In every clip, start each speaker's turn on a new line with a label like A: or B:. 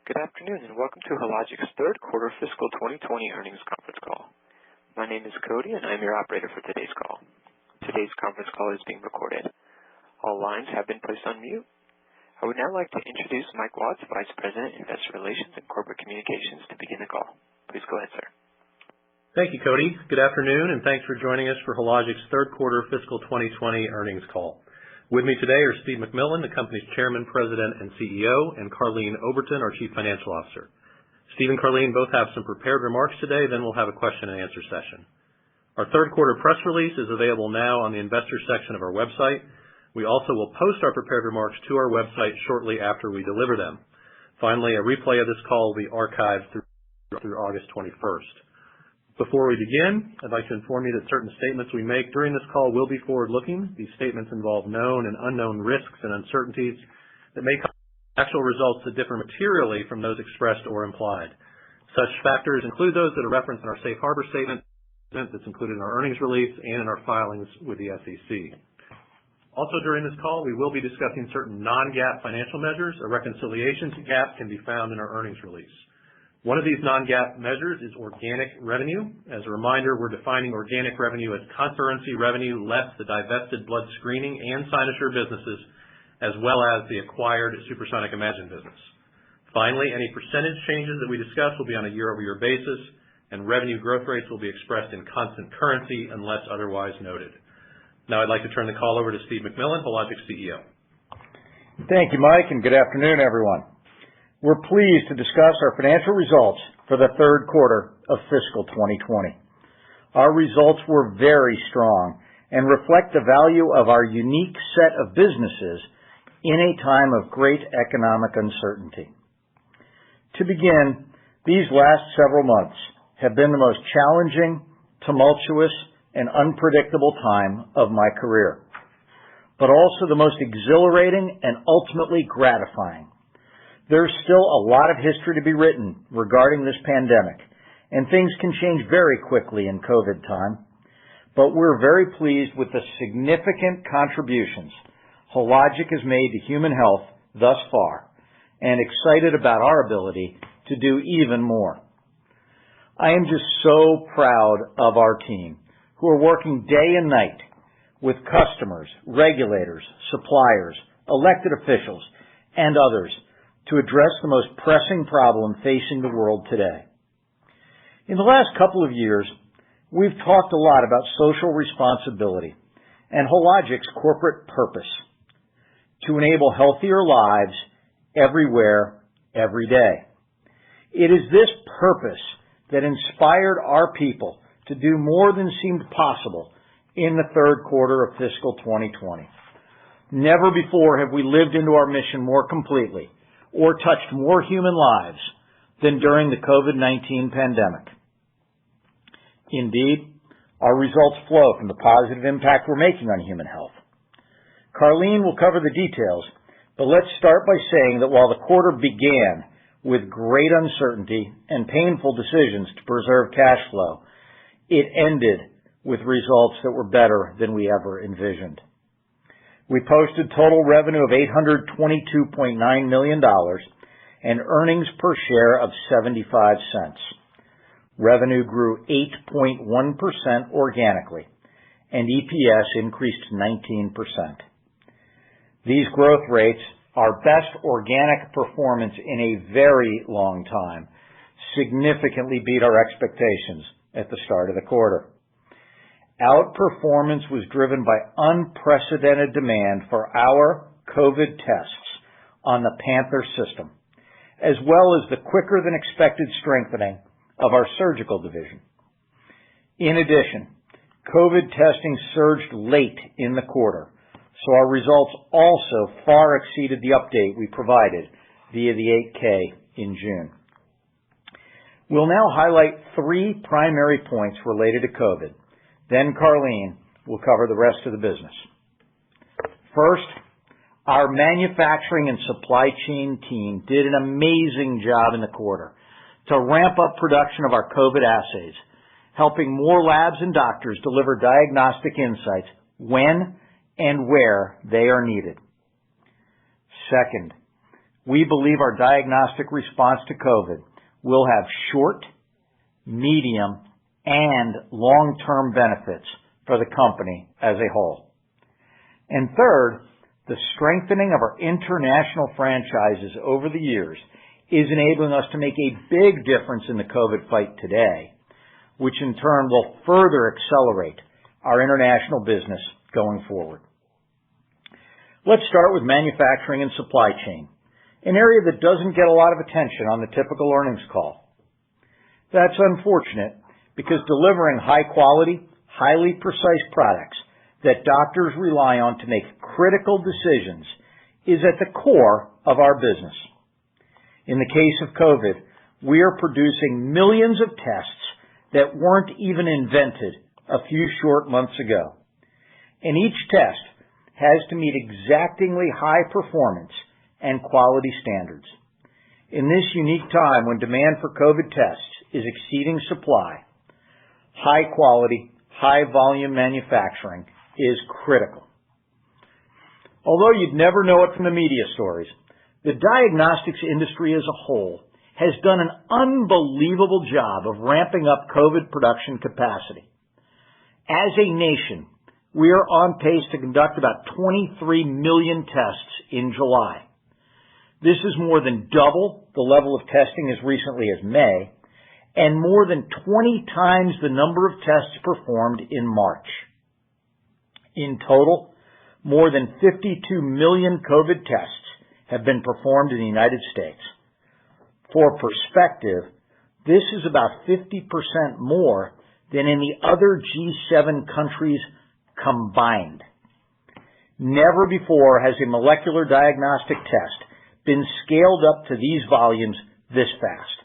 A: Good afternoon, and welcome to Hologic's third quarter fiscal 2020 earnings conference call. My name is Cody, and I am your operator for today's call. Today's conference call is being recorded. All lines have been placed on mute. I would now like to introduce Mike Watts, Vice President, Investor Relations and Corporate Communications, to begin the call. Please go ahead, sir.
B: Thank you, Cody. Good afternoon, and thanks for joining us for Hologic's third quarter fiscal 2020 earnings call. With me today are Steve MacMillan, the company's Chairman, President, and CEO, and Karleen Oberton, our Chief Financial Officer. Steve and Karleen both have some prepared remarks today, then we'll have a question and answer session. Our third quarter press release is available now on the investors section of our website. We also will post our prepared remarks to our website shortly after we deliver them. Finally, a replay of this call will be archived through August 21st. Before we begin, I'd like to inform you that certain statements we make during this call will be forward-looking. These statements involve known and unknown risks and uncertainties that may cause actual results to differ materially from those expressed or implied. Such factors include those that are referenced in our safe harbor statement that's included in our earnings release and in our filings with the SEC. Also during this call, we will be discussing certain non-GAAP financial measures. A reconciliation to GAAP can be found in our earnings release. One of these non-GAAP measures is organic revenue. As a reminder, we're defining organic revenue as constant currency revenue less the divested blood screening and Cynosure businesses, as well as the acquired Supersonic Imagine business. Finally, any percentage changes that we discuss will be on a year-over-year basis, and revenue growth rates will be expressed in constant currency unless otherwise noted. Now I'd like to turn the call over to Steve MacMillan, Hologic's CEO.
C: Thank you, Mike, and good afternoon, everyone. We're pleased to discuss our financial results for the third quarter of fiscal 2020. Our results were very strong and reflect the value of our unique set of businesses in a time of great economic uncertainty. To begin, these last several months have been the most challenging, tumultuous, and unpredictable time of my career, but also the most exhilarating and ultimately gratifying. There's still a lot of history to be written regarding this pandemic, and things can change very quickly in COVID time. But we're very pleased with the significant contributions Hologic has made to human health thus far, and excited about our ability to do even more. I am just so proud of our team, who are working day and night with customers, regulators, suppliers, elected officials, and others to address the most pressing problem facing the world today. In the last couple of years, we've talked a lot about social responsibility and Hologic's corporate purpose to enable healthier lives everywhere, every day. It is this purpose that inspired our people to do more than seemed possible in the third quarter of fiscal 2020. Never before have we lived into our mission more completely or touched more human lives than during the COVID-19 pandemic. Indeed, our results flow from the positive impact we're making on human health. Karleen will cover the details, but let's start by saying that while the quarter began with great uncertainty and painful decisions to preserve cash flow, it ended with results that were better than we ever envisioned. We posted total revenue of $822.9 million and earnings per share of 75 cents. Revenue grew 8.1% organically, and EPS increased 19%. These growth rates, our best organic performance in a very long time, significantly beat our expectations at the start of the quarter. Outperformance was driven by unprecedented demand for our COVID tests on the Panther system, as well as the quicker than expected strengthening of our surgical division. In addition, COVID testing surged late in the quarter, so our results also far exceeded the update we provided via the 8K in June. We'll now highlight 3 primary points related to COVID. Then Karleen will cover the rest of the business. First, our manufacturing and supply chain team did an amazing job in the quarter to ramp up production of our COVID assays, helping more labs and doctors deliver diagnostic insights when and where they are needed. Second, we believe our diagnostic response to COVID will have short, medium, and long-term benefits for the company as a whole. And third, the strengthening of our international franchises over the years is enabling us to make a big difference in the COVID fight today, which in turn will further accelerate our international business going forward. Let's start with manufacturing and supply chain, an area that doesn't get a lot of attention on the typical earnings call. That's unfortunate because delivering high quality, highly precise products that doctors rely on to make critical decisions is at the core of our business. In the case of COVID, we are producing millions of tests that weren't even invented a few short months ago. And each test has to meet exactingly high performance and quality standards. In this unique time when demand for COVID tests is exceeding supply, high quality, high volume manufacturing is critical. Although you'd never know it from the media stories, the diagnostics industry as a whole has done an unbelievable job of ramping up COVID production capacity. As a nation, we are on pace to conduct about 23 million tests in July. This is more than double the level of testing as recently as May, and more than 20 times the number of tests performed in March. In total, more than 52 million COVID tests have been performed in the United States. For perspective, this is about 50% more than in the other G7 countries combined. Never before has a molecular diagnostic test been scaled up to these volumes this fast.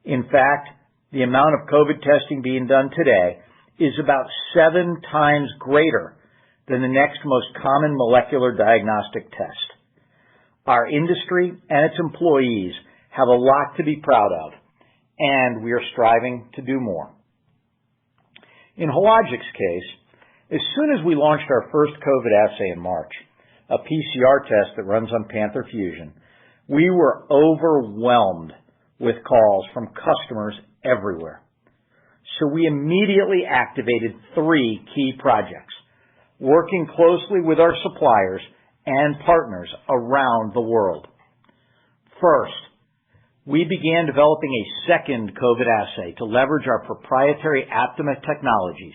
C: In fact, the amount of COVID testing being done today is about 7 times greater than the next most common molecular diagnostic test. Our industry and its employees have a lot to be proud of, and we are striving to do more. In Hologic's case, as soon as we launched our first COVID assay in March, a PCR test that runs on Panther Fusion, we were overwhelmed with calls from customers everywhere. So we immediately activated 3 key projects, working closely with our suppliers and partners around the world. First, we began developing a second COVID assay to leverage our proprietary Aptima technologies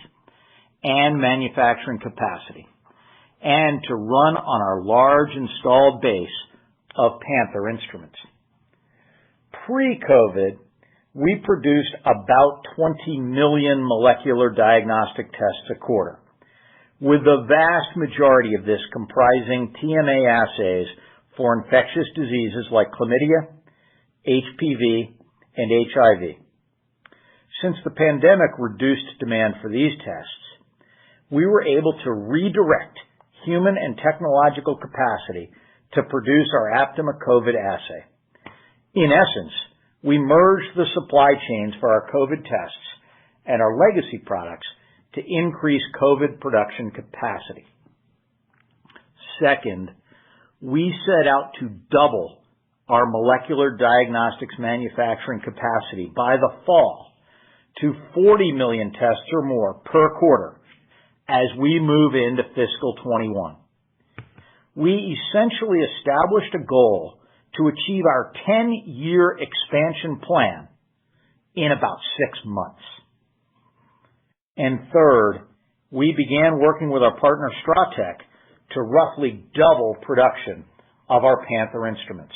C: and manufacturing capacity, and to run on our large installed base of Panther instruments. Pre-COVID, we produced about 20 million molecular diagnostic tests a quarter, with the vast majority of this comprising TMA assays for infectious diseases like chlamydia, HPV, and HIV. Since the pandemic reduced demand for these tests, we were able to redirect human and technological capacity to produce our Aptima COVID assay. In essence, we merged the supply chains for our COVID tests and our legacy products to increase COVID production capacity. Second, we set out to double our molecular diagnostics manufacturing capacity by the fall to 40 million tests or more per quarter as we move into fiscal 21. We essentially established a goal to achieve our 10-year expansion plan in about 6 months. And third, we began working with our partner Stratec to roughly double production of our Panther instruments.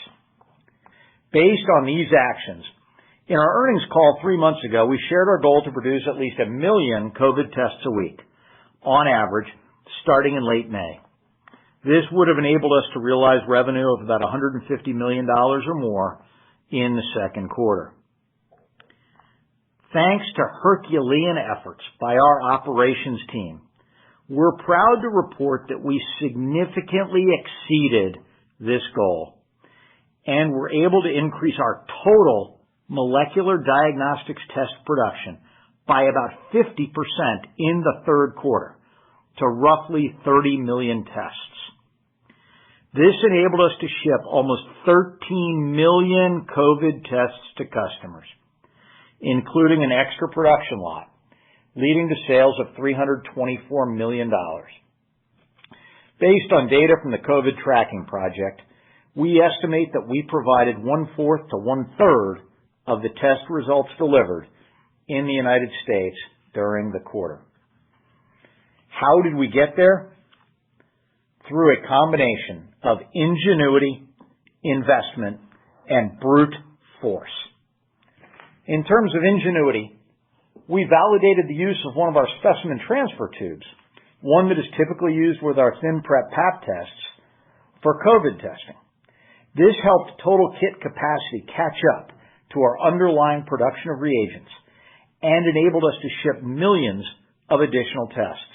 C: Based on these actions, in our earnings call 3 months ago, we shared our goal to produce at least 1 million COVID tests a week, on average, starting in late May. This would have enabled us to realize revenue of about $150 million or more in the second quarter. Thanks to Herculean efforts by our operations team, we're proud to report that we significantly exceeded this goal, and were able to increase our total molecular diagnostics test production by about 50% in the third quarter to roughly 30 million tests. This enabled us to ship almost 13 million COVID tests to customers, including an extra production lot, leading to sales of $324 million. Based on data from the COVID Tracking Project, we estimate that we provided 1/4 to 1/3 of the test results delivered in the United States during the quarter. How did we get there? Through a combination of ingenuity, investment, and brute force. In terms of ingenuity, we validated the use of one of our specimen transfer tubes, one that is typically used with our ThinPrep Pap tests, for COVID testing. This helped total kit capacity catch up to our underlying production of reagents and enabled us to ship millions of additional tests.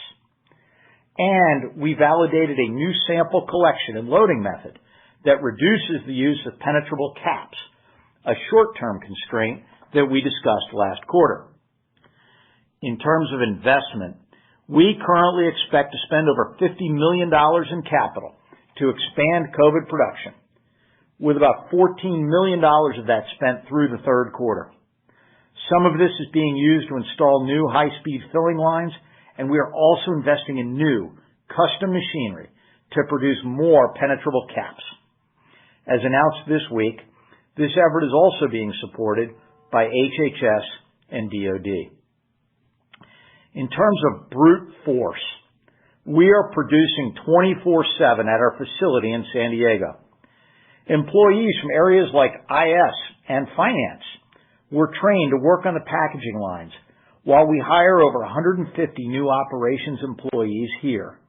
C: And we validated a new sample collection and loading method that reduces the use of penetrable caps, a short-term constraint that we discussed last quarter. In terms of investment, we currently expect to spend over $50 million in capital to expand COVID production, with about $14 million of that spent through the third quarter. Some of this is being used to install new high-speed filling lines, and we are also investing in new, custom machinery to produce more penetrable caps. As announced this week, this effort is also being supported by HHS and DoD. In terms of brute force, we are producing 24/7 at our facility in San Diego. Employees from areas like IS and finance were trained to work on the packaging lines, while we hire over 150 new operations employees here,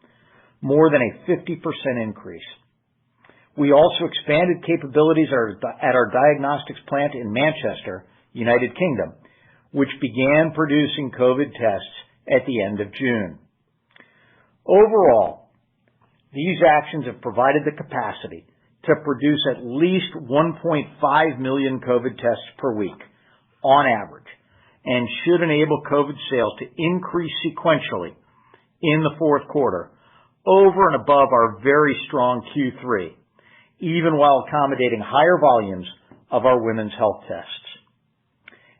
C: more than a 50% increase. We also expanded capabilities at our diagnostics plant in Manchester, United Kingdom, which began producing COVID tests at the end of June. Overall, these actions have provided the capacity to produce at least 1.5 million COVID tests per week, on average, and should enable COVID sales to increase sequentially in the fourth quarter, over and above our very strong Q3, even while accommodating higher volumes of our women's health tests.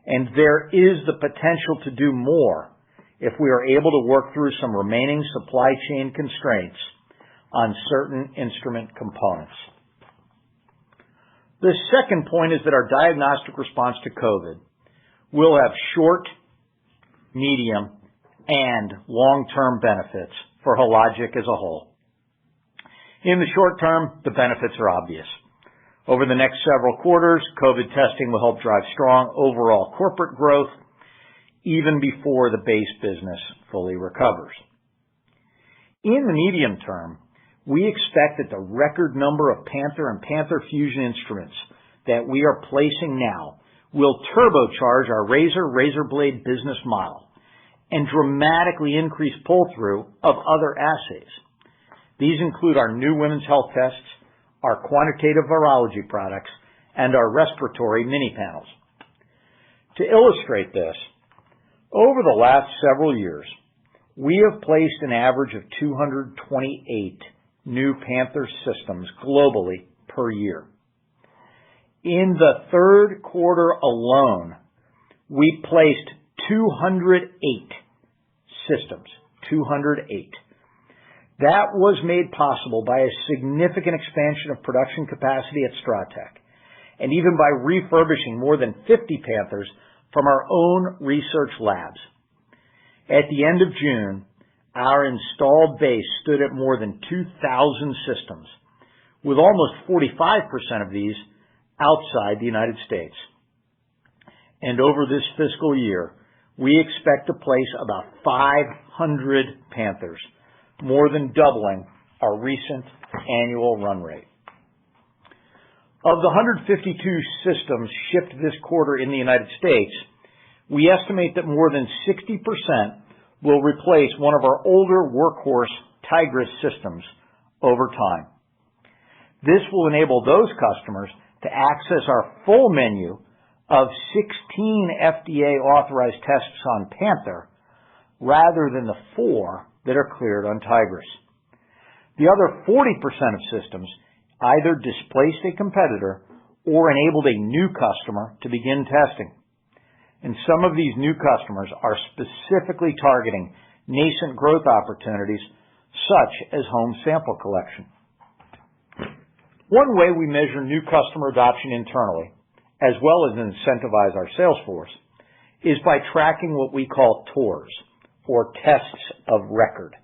C: And there is the potential to do more if we are able to work through some remaining supply chain constraints on certain instrument components. The second point is that our diagnostic response to COVID will have short, medium, and long-term benefits for Hologic as a whole. In the short term, the benefits are obvious. Over the next several quarters, COVID testing will help drive strong overall corporate growth, even before the base business fully recovers. In the medium term, we expect that the record number of Panther and Panther Fusion instruments that we are placing now will turbocharge our razor blade business model and dramatically increase pull-through of other assays. These include our new women's health tests, our quantitative virology products, and our respiratory mini panels. To illustrate this, over the last several years, we have placed an average of 228 new Panther systems globally per year. In the third quarter alone, we placed 208 systems. 208. That was made possible by a significant expansion of production capacity at Stratec, and even by refurbishing more than 50 Panthers from our own research labs. At the end of June, our installed base stood at more than 2,000 systems, with almost 45% of these outside the United States. And over this fiscal year, we expect to place about 500 Panthers, more than doubling our recent annual run rate. Of the 152 systems shipped this quarter in the United States, we estimate that more than 60% will replace one of our older workhorse Tigris systems over time. This will enable those customers to access our full menu of 16 FDA-authorized tests on Panther rather than the 4 that are cleared on Tigris. The other 40% of systems either displaced a competitor or enabled a new customer to begin testing. And some of these new customers are specifically targeting nascent growth opportunities such as home sample collection. One way we measure new customer adoption internally, as well as incentivize our sales force, is by tracking what we call TORs, or tests of record,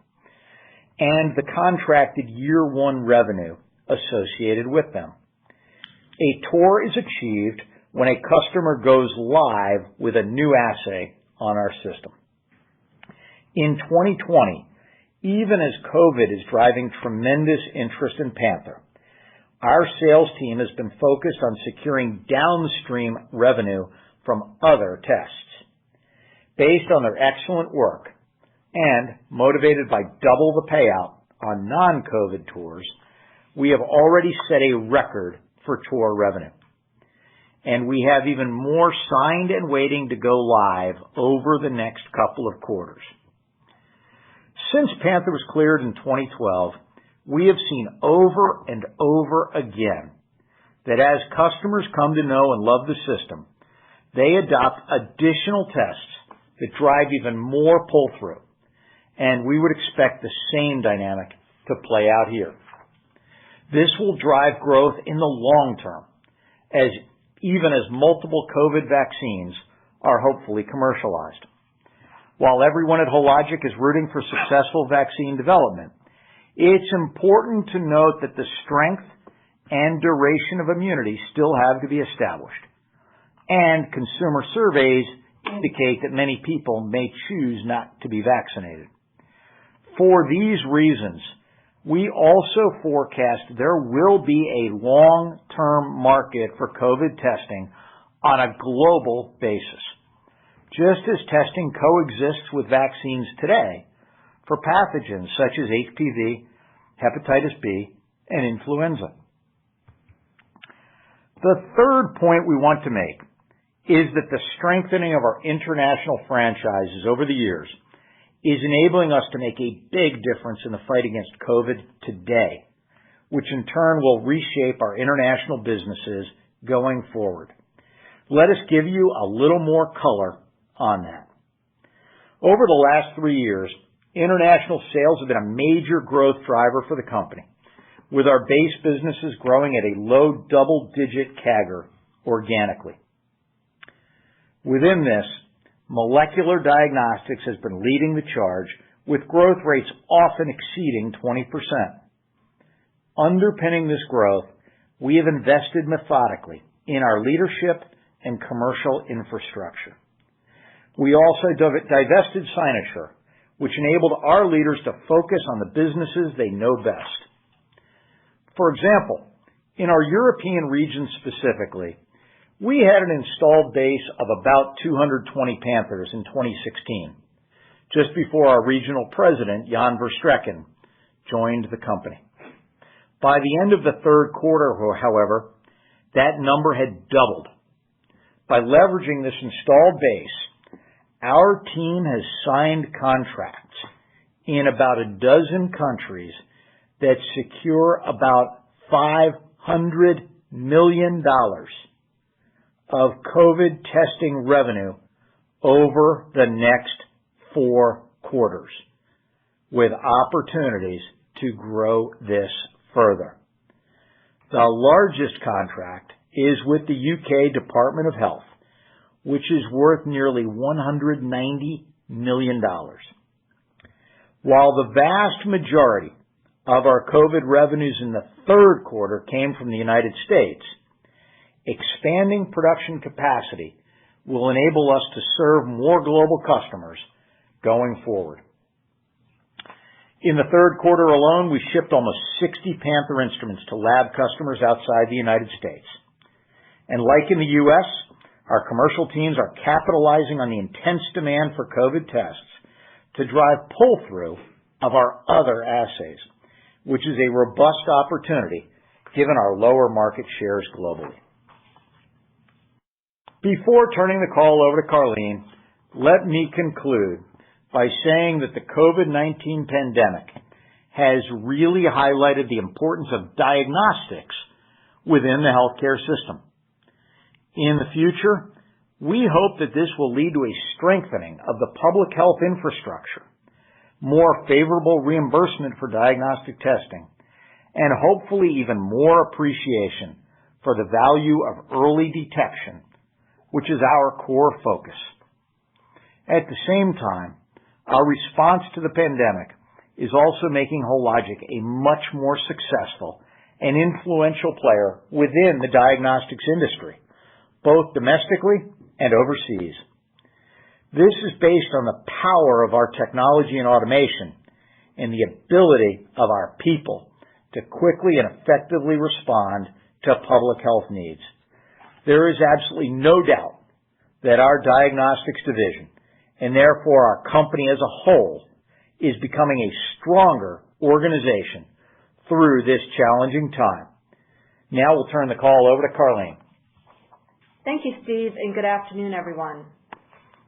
C: and the contracted year one revenue associated with them. A TOR is achieved when a customer goes live with a new assay on our system. In 2020, even as COVID is driving tremendous interest in Panther, our sales team has been focused on securing downstream revenue from other tests. Based on their excellent work and motivated by double the payout on non-COVID tours, we have already set a record for tour revenue. And we have even more signed and waiting to go live over the next couple of quarters. Since Panther was cleared in 2012, we have seen over and over again that as customers come to know and love the system, they adopt additional tests that drive even more pull-through. And we would expect the same dynamic to play out here. This will drive growth in the long term, even as multiple COVID vaccines are hopefully commercialized. While everyone at Hologic is rooting for successful vaccine development, it's important to note that the strength and duration of immunity still have to be established, and consumer surveys indicate that many people may choose not to be vaccinated. For these reasons, we also forecast there will be a long-term market for COVID testing on a global basis, just as testing coexists with vaccines today for pathogens such as HPV, hepatitis B, and influenza. The third point we want to make is that the strengthening of our international franchises over the years is enabling us to make a big difference in the fight against COVID today, which in turn will reshape our international businesses going forward. Let us give you a little more color on that. Over the last 3 years, international sales have been a major growth driver for the company, with our base businesses growing at a low double-digit CAGR organically. Within this, molecular diagnostics has been leading the charge, with growth rates often exceeding 20%. Underpinning this growth, we have invested methodically in our leadership and commercial infrastructure. We also divested Cynosure, which enabled our leaders to focus on the businesses they know best. For example, in our European region specifically, we had an installed base of about 220 Panthers in 2016, just before our regional president, Jan Verstrekken, joined the company. By the end of the third quarter, however, that number had doubled. By leveraging this installed base, our team has signed contracts in about a dozen countries that secure about $500 million of COVID testing revenue over the next 4 quarters, with opportunities to grow this further. The largest contract is with the UK Department of Health, which is worth nearly $190 million. While the vast majority of our COVID revenues in the third quarter came from the United States, expanding production capacity will enable us to serve more global customers going forward. In the third quarter alone, we shipped almost 60 Panther instruments to lab customers outside the United States. And like in the U.S., our commercial teams are capitalizing on the intense demand for COVID tests to drive pull-through of our other assays, which is a robust opportunity given our lower market shares globally. Before turning the call over to Karleen, let me conclude by saying that the COVID-19 pandemic has really highlighted the importance of diagnostics within the healthcare system. In the future, we hope that this will lead to a strengthening of the public health infrastructure, more favorable reimbursement for diagnostic testing, and hopefully even more appreciation for the value of early detection, which is our core focus. At the same time, our response to the pandemic is also making Hologic a much more successful and influential player within the diagnostics industry, both domestically and overseas. This is based on the power of our technology and automation and the ability of our people to quickly and effectively respond to public health needs. There is absolutely no doubt that our diagnostics division, and therefore our company as a whole, is becoming a stronger organization through this challenging time. Now we'll turn the call over to Carleen.
D: Thank you, Steve, and good afternoon, everyone.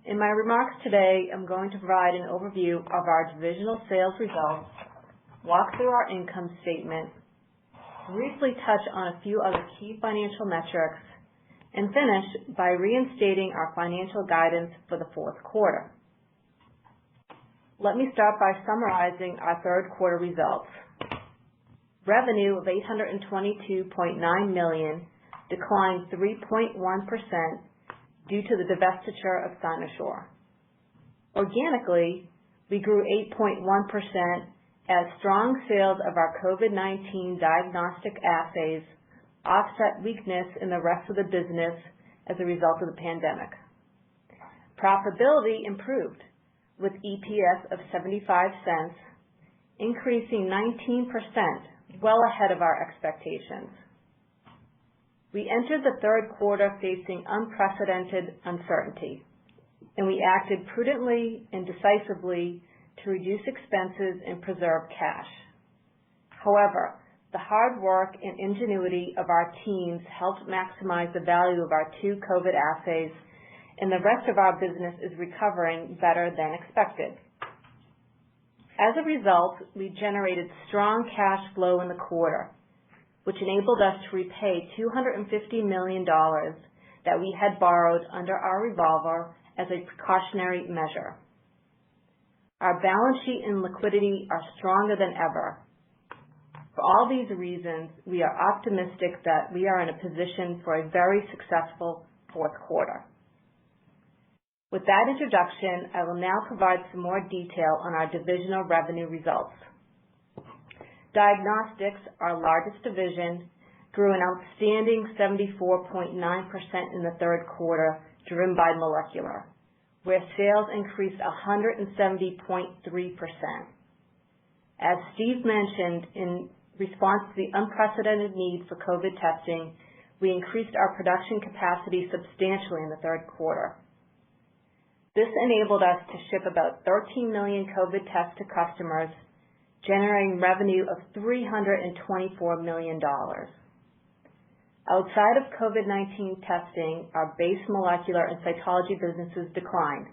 D: In my remarks today, I'm going to provide an overview of our divisional sales results, walk through our income statement, briefly touch on a few other key financial metrics, and finish by reinstating our financial guidance for the fourth quarter. Let me start by summarizing our third quarter results. Revenue of $822.9 million declined 3.1% due to the divestiture of Cynosure. Organically, we grew 8.1% as strong sales of our COVID-19 diagnostic assays offset weakness in the rest of the business as a result of the pandemic. Profitability improved, with EPS of 75 cents, increasing 19%, well ahead of our expectations. We entered the third quarter facing unprecedented uncertainty, and we acted prudently and decisively to reduce expenses and preserve cash. However, the hard work and ingenuity of our teams helped maximize the value of our 2 COVID assays, and the rest of our business is recovering better than expected. As a result, we generated strong cash flow in the quarter, which enabled us to repay $250 million that we had borrowed under our revolver as a precautionary measure. Our balance sheet and liquidity are stronger than ever. For all these reasons, we are optimistic that we are in a position for a very successful fourth quarter. With that introduction, I will now provide some more detail on our divisional revenue results. Diagnostics, our largest division, grew an outstanding 74.9% in the third quarter, driven by molecular, where sales increased 170.3%. As Steve mentioned, in response to the unprecedented need for COVID testing, we increased our production capacity substantially in the third quarter. This enabled us to ship about 13 million COVID tests to customers, generating revenue of $324 million. Outside of COVID-19 testing, our base molecular and cytology businesses declined,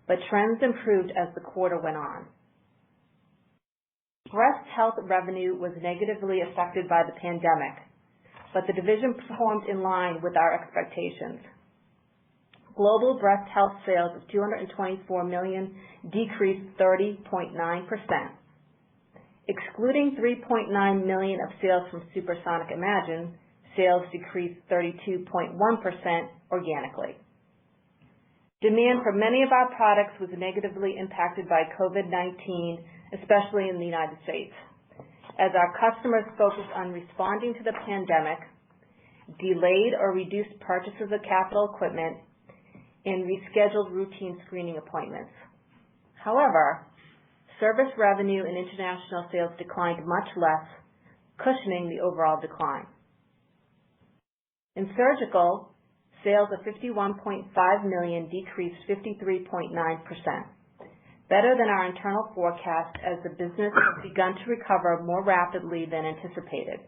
D: but trends improved as the quarter went on. Breast health revenue was negatively affected by the pandemic, but the division performed in line with our expectations. Global breast health sales of $224 million decreased 30.9%. Excluding $3.9 million of sales from Supersonic Imagine, sales decreased 32.1% organically. Demand for many of our products was negatively impacted by COVID-19, especially in the United States, as our customers focused on responding to the pandemic, delayed or reduced purchases of capital equipment, and rescheduled routine screening appointments. However, service revenue and international sales declined much less, cushioning the overall decline. In surgical, sales of $51.5 million decreased 53.9%, better than our internal forecast as the business has begun to recover more rapidly than anticipated.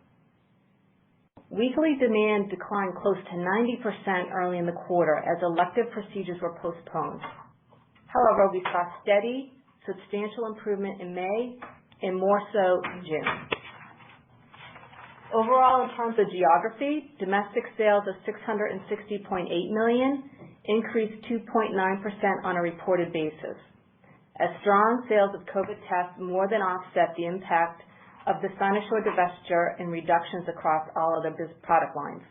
D: Weekly demand declined close to 90% early in the quarter as elective procedures were postponed. However, we saw steady, substantial improvement in May and more so in June. Overall, in terms of geography, domestic sales of $660.8 million increased 2.9% on a reported basis, as strong sales of COVID tests more than offset the impact of the Cynosure divestiture and reductions across all other product lines.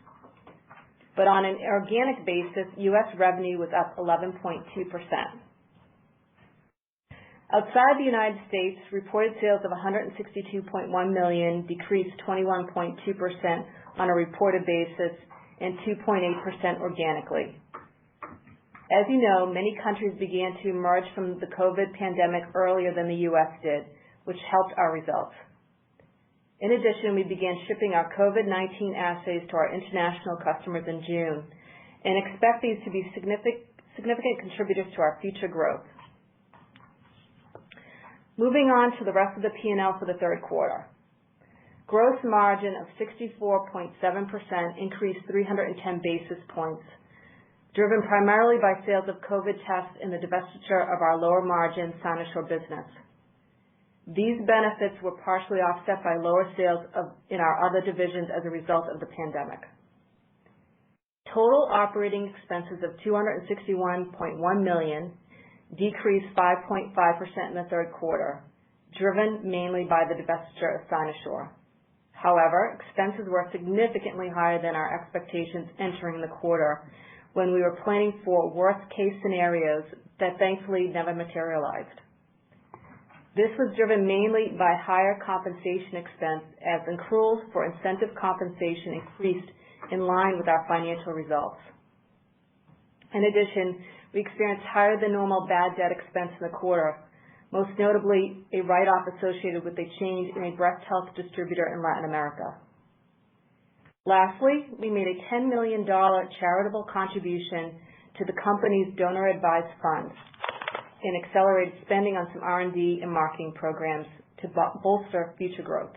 D: But on an organic basis, U.S. revenue was up 11.2%. Outside the United States, reported sales of $162.1 million decreased 21.2% on a reported basis and 2.8% organically. As you know, many countries began to emerge from the COVID pandemic earlier than the U.S. did, which helped our results. In addition, we began shipping our COVID-19 assays to our international customers in June and expect these to be significant contributors to our future growth. Moving on to the rest of the P&L for the third quarter. Gross margin of 64.7% increased 310 basis points, driven primarily by sales of COVID tests and the divestiture of our lower margin Cynosure business. These benefits were partially offset by lower sales in our other divisions as a result of the pandemic. Total operating expenses of $261.1 million decreased 5.5% in the third quarter, driven mainly by the divestiture of Cynosure. However, expenses were significantly higher than our expectations entering the quarter, when we were planning for worst-case scenarios that thankfully never materialized. This was driven mainly by higher compensation expense, as accruals for incentive compensation increased in line with our financial results. In addition, we experienced higher than normal bad debt expense in the quarter, most notably a write-off associated with a change in a breast health distributor in Latin America. Lastly, we made a $10 million charitable contribution to the company's donor-advised funds and accelerated spending on some R&D and marketing programs to bolster future growth.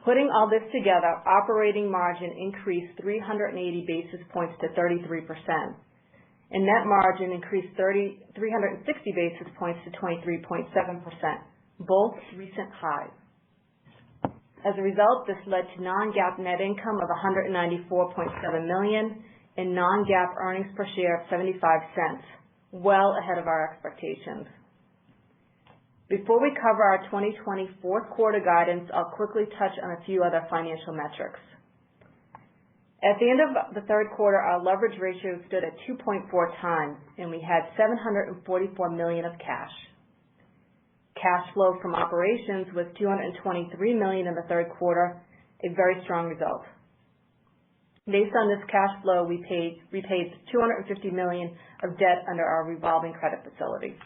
D: Putting all this together, operating margin increased 380 basis points to 33%, and net margin increased 360 basis points to 23.7%, both recent highs. As a result, this led to non-GAAP net income of $194.7 million and non-GAAP earnings per share of 75 cents, well ahead of our expectations. Before we cover our 2020 fourth quarter guidance, I'll quickly touch on a few other financial metrics. At the end of the third quarter, our leverage ratio stood at 2.4 times, and we had $744 million of cash. Cash flow from operations was $223 million in the third quarter, a very strong result. Based on this cash flow, we repaid $250 million of debt under our revolving credit facility.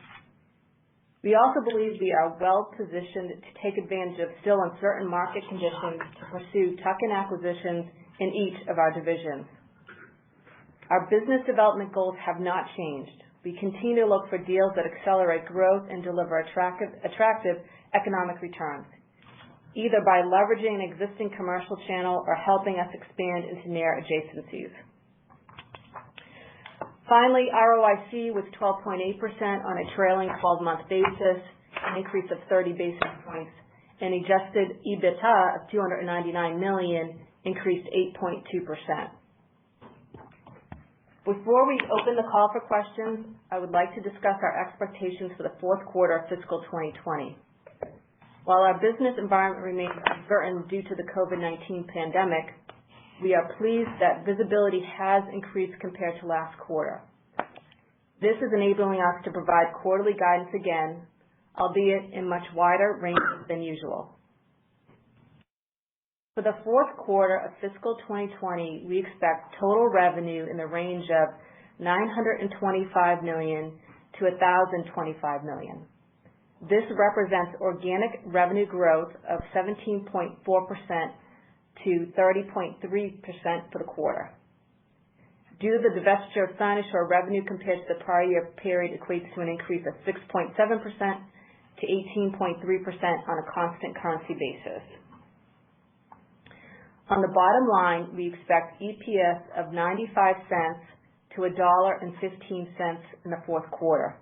D: We also believe we are well positioned to take advantage of still uncertain market conditions to pursue tuck-in acquisitions in each of our divisions. Our business development goals have not changed. We continue to look for deals that accelerate growth and deliver attractive economic returns, either by leveraging an existing commercial channel or helping us expand into near adjacencies. Finally, ROIC was 12.8% on a trailing 12-month basis, an increase of 30 basis points, and adjusted EBITDA of $299 million increased 8.2%. Before we open the call for questions, I would like to discuss our expectations for the fourth quarter of fiscal 2020. While our business environment remains uncertain due to the COVID-19 pandemic, we are pleased that visibility has increased compared to last quarter. This is enabling us to provide quarterly guidance again, albeit in much wider ranges than usual. For the fourth quarter of fiscal 2020, we expect total revenue in the range of $925 million to $1,025 million. This represents organic revenue growth of 17.4% to 30.3% for the quarter. Due to the divestiture of Cynosure, revenue compared to the prior year period equates to an increase of 6.7% to 18.3% on a constant currency basis. On the bottom line, we expect EPS of 95 cents to $1.15 in the fourth quarter.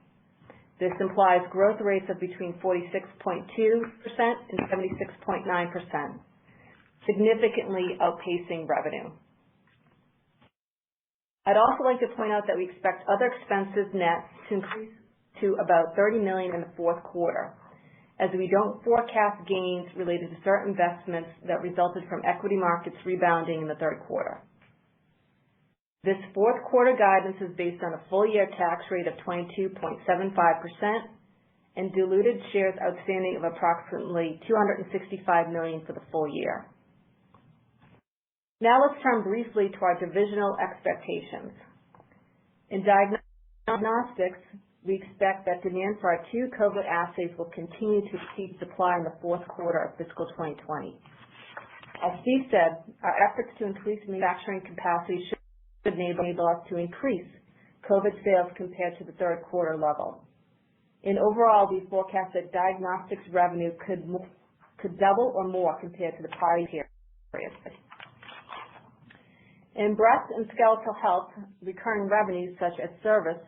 D: This implies growth rates of between 46.2% and 76.9%, significantly outpacing revenue. I'd also like to point out that we expect other expenses net to increase to about $30 million in the fourth quarter, as we don't forecast gains related to certain investments that resulted from equity markets rebounding in the third quarter. This fourth quarter guidance is based on a full-year tax rate of 22.75% and diluted shares outstanding of approximately 265 million for the full year. Now let's turn briefly to our divisional expectations. In diagnostics, we expect that demand for our two COVID assays will continue to exceed supply in the fourth quarter of fiscal 2020. As Steve said, our efforts to increase manufacturing capacity should enable us to increase COVID sales compared to the third quarter level. Overall, we forecast that diagnostics revenue could double or more compared to the prior year period. In breast and skeletal health, recurring revenues such as service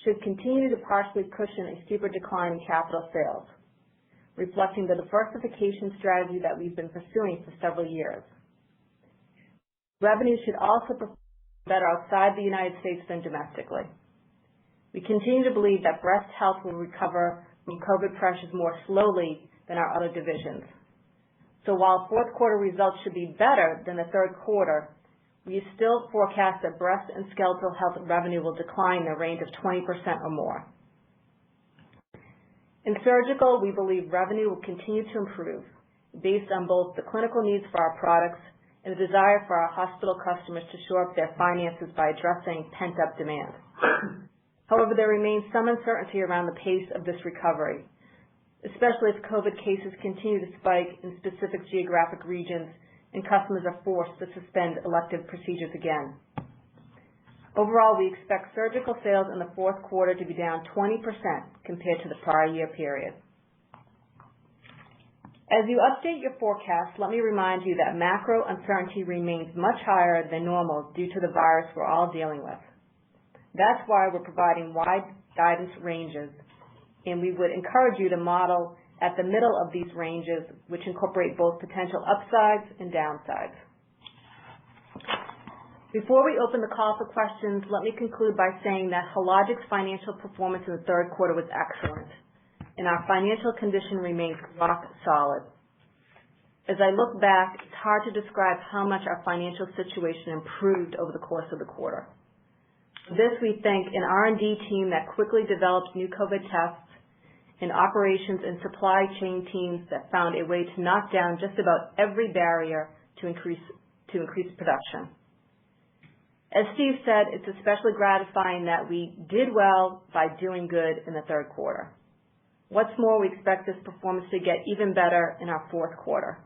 D: should continue to partially cushion a steeper decline in capital sales, reflecting the diversification strategy that we've been pursuing for several years. Revenue should also perform better outside the United States than domestically. We continue to believe that breast health will recover from COVID pressures more slowly than our other divisions. So while fourth quarter results should be better than the third quarter, we still forecast that breast and skeletal health revenue will decline in the range of 20% or more. In surgical, we believe revenue will continue to improve based on both the clinical needs for our products and the desire for our hospital customers to shore up their finances by addressing pent-up demand. However, there remains some uncertainty around the pace of this recovery, especially as COVID cases continue to spike in specific geographic regions and customers are forced to suspend elective procedures again. Overall, we expect surgical sales in the fourth quarter to be down 20% compared to the prior year period. As you update your forecast, let me remind you that macro uncertainty remains much higher than normal due to the virus we're all dealing with. That's why we're providing wide guidance ranges, and we would encourage you to model at the middle of these ranges, which incorporate both potential upsides and downsides. Before we open the call for questions, let me conclude by saying that Hologic's financial performance in the third quarter was excellent, and our financial condition remains rock solid. As I look back, it's hard to describe how much our financial situation improved over the course of the quarter. For this, we thank an R&D team that quickly developed new COVID tests, and operations and supply chain teams that found a way to knock down just about every barrier to increase production. As Steve said, it's especially gratifying that we did well by doing good in the third quarter. What's more, we expect this performance to get even better in our fourth quarter.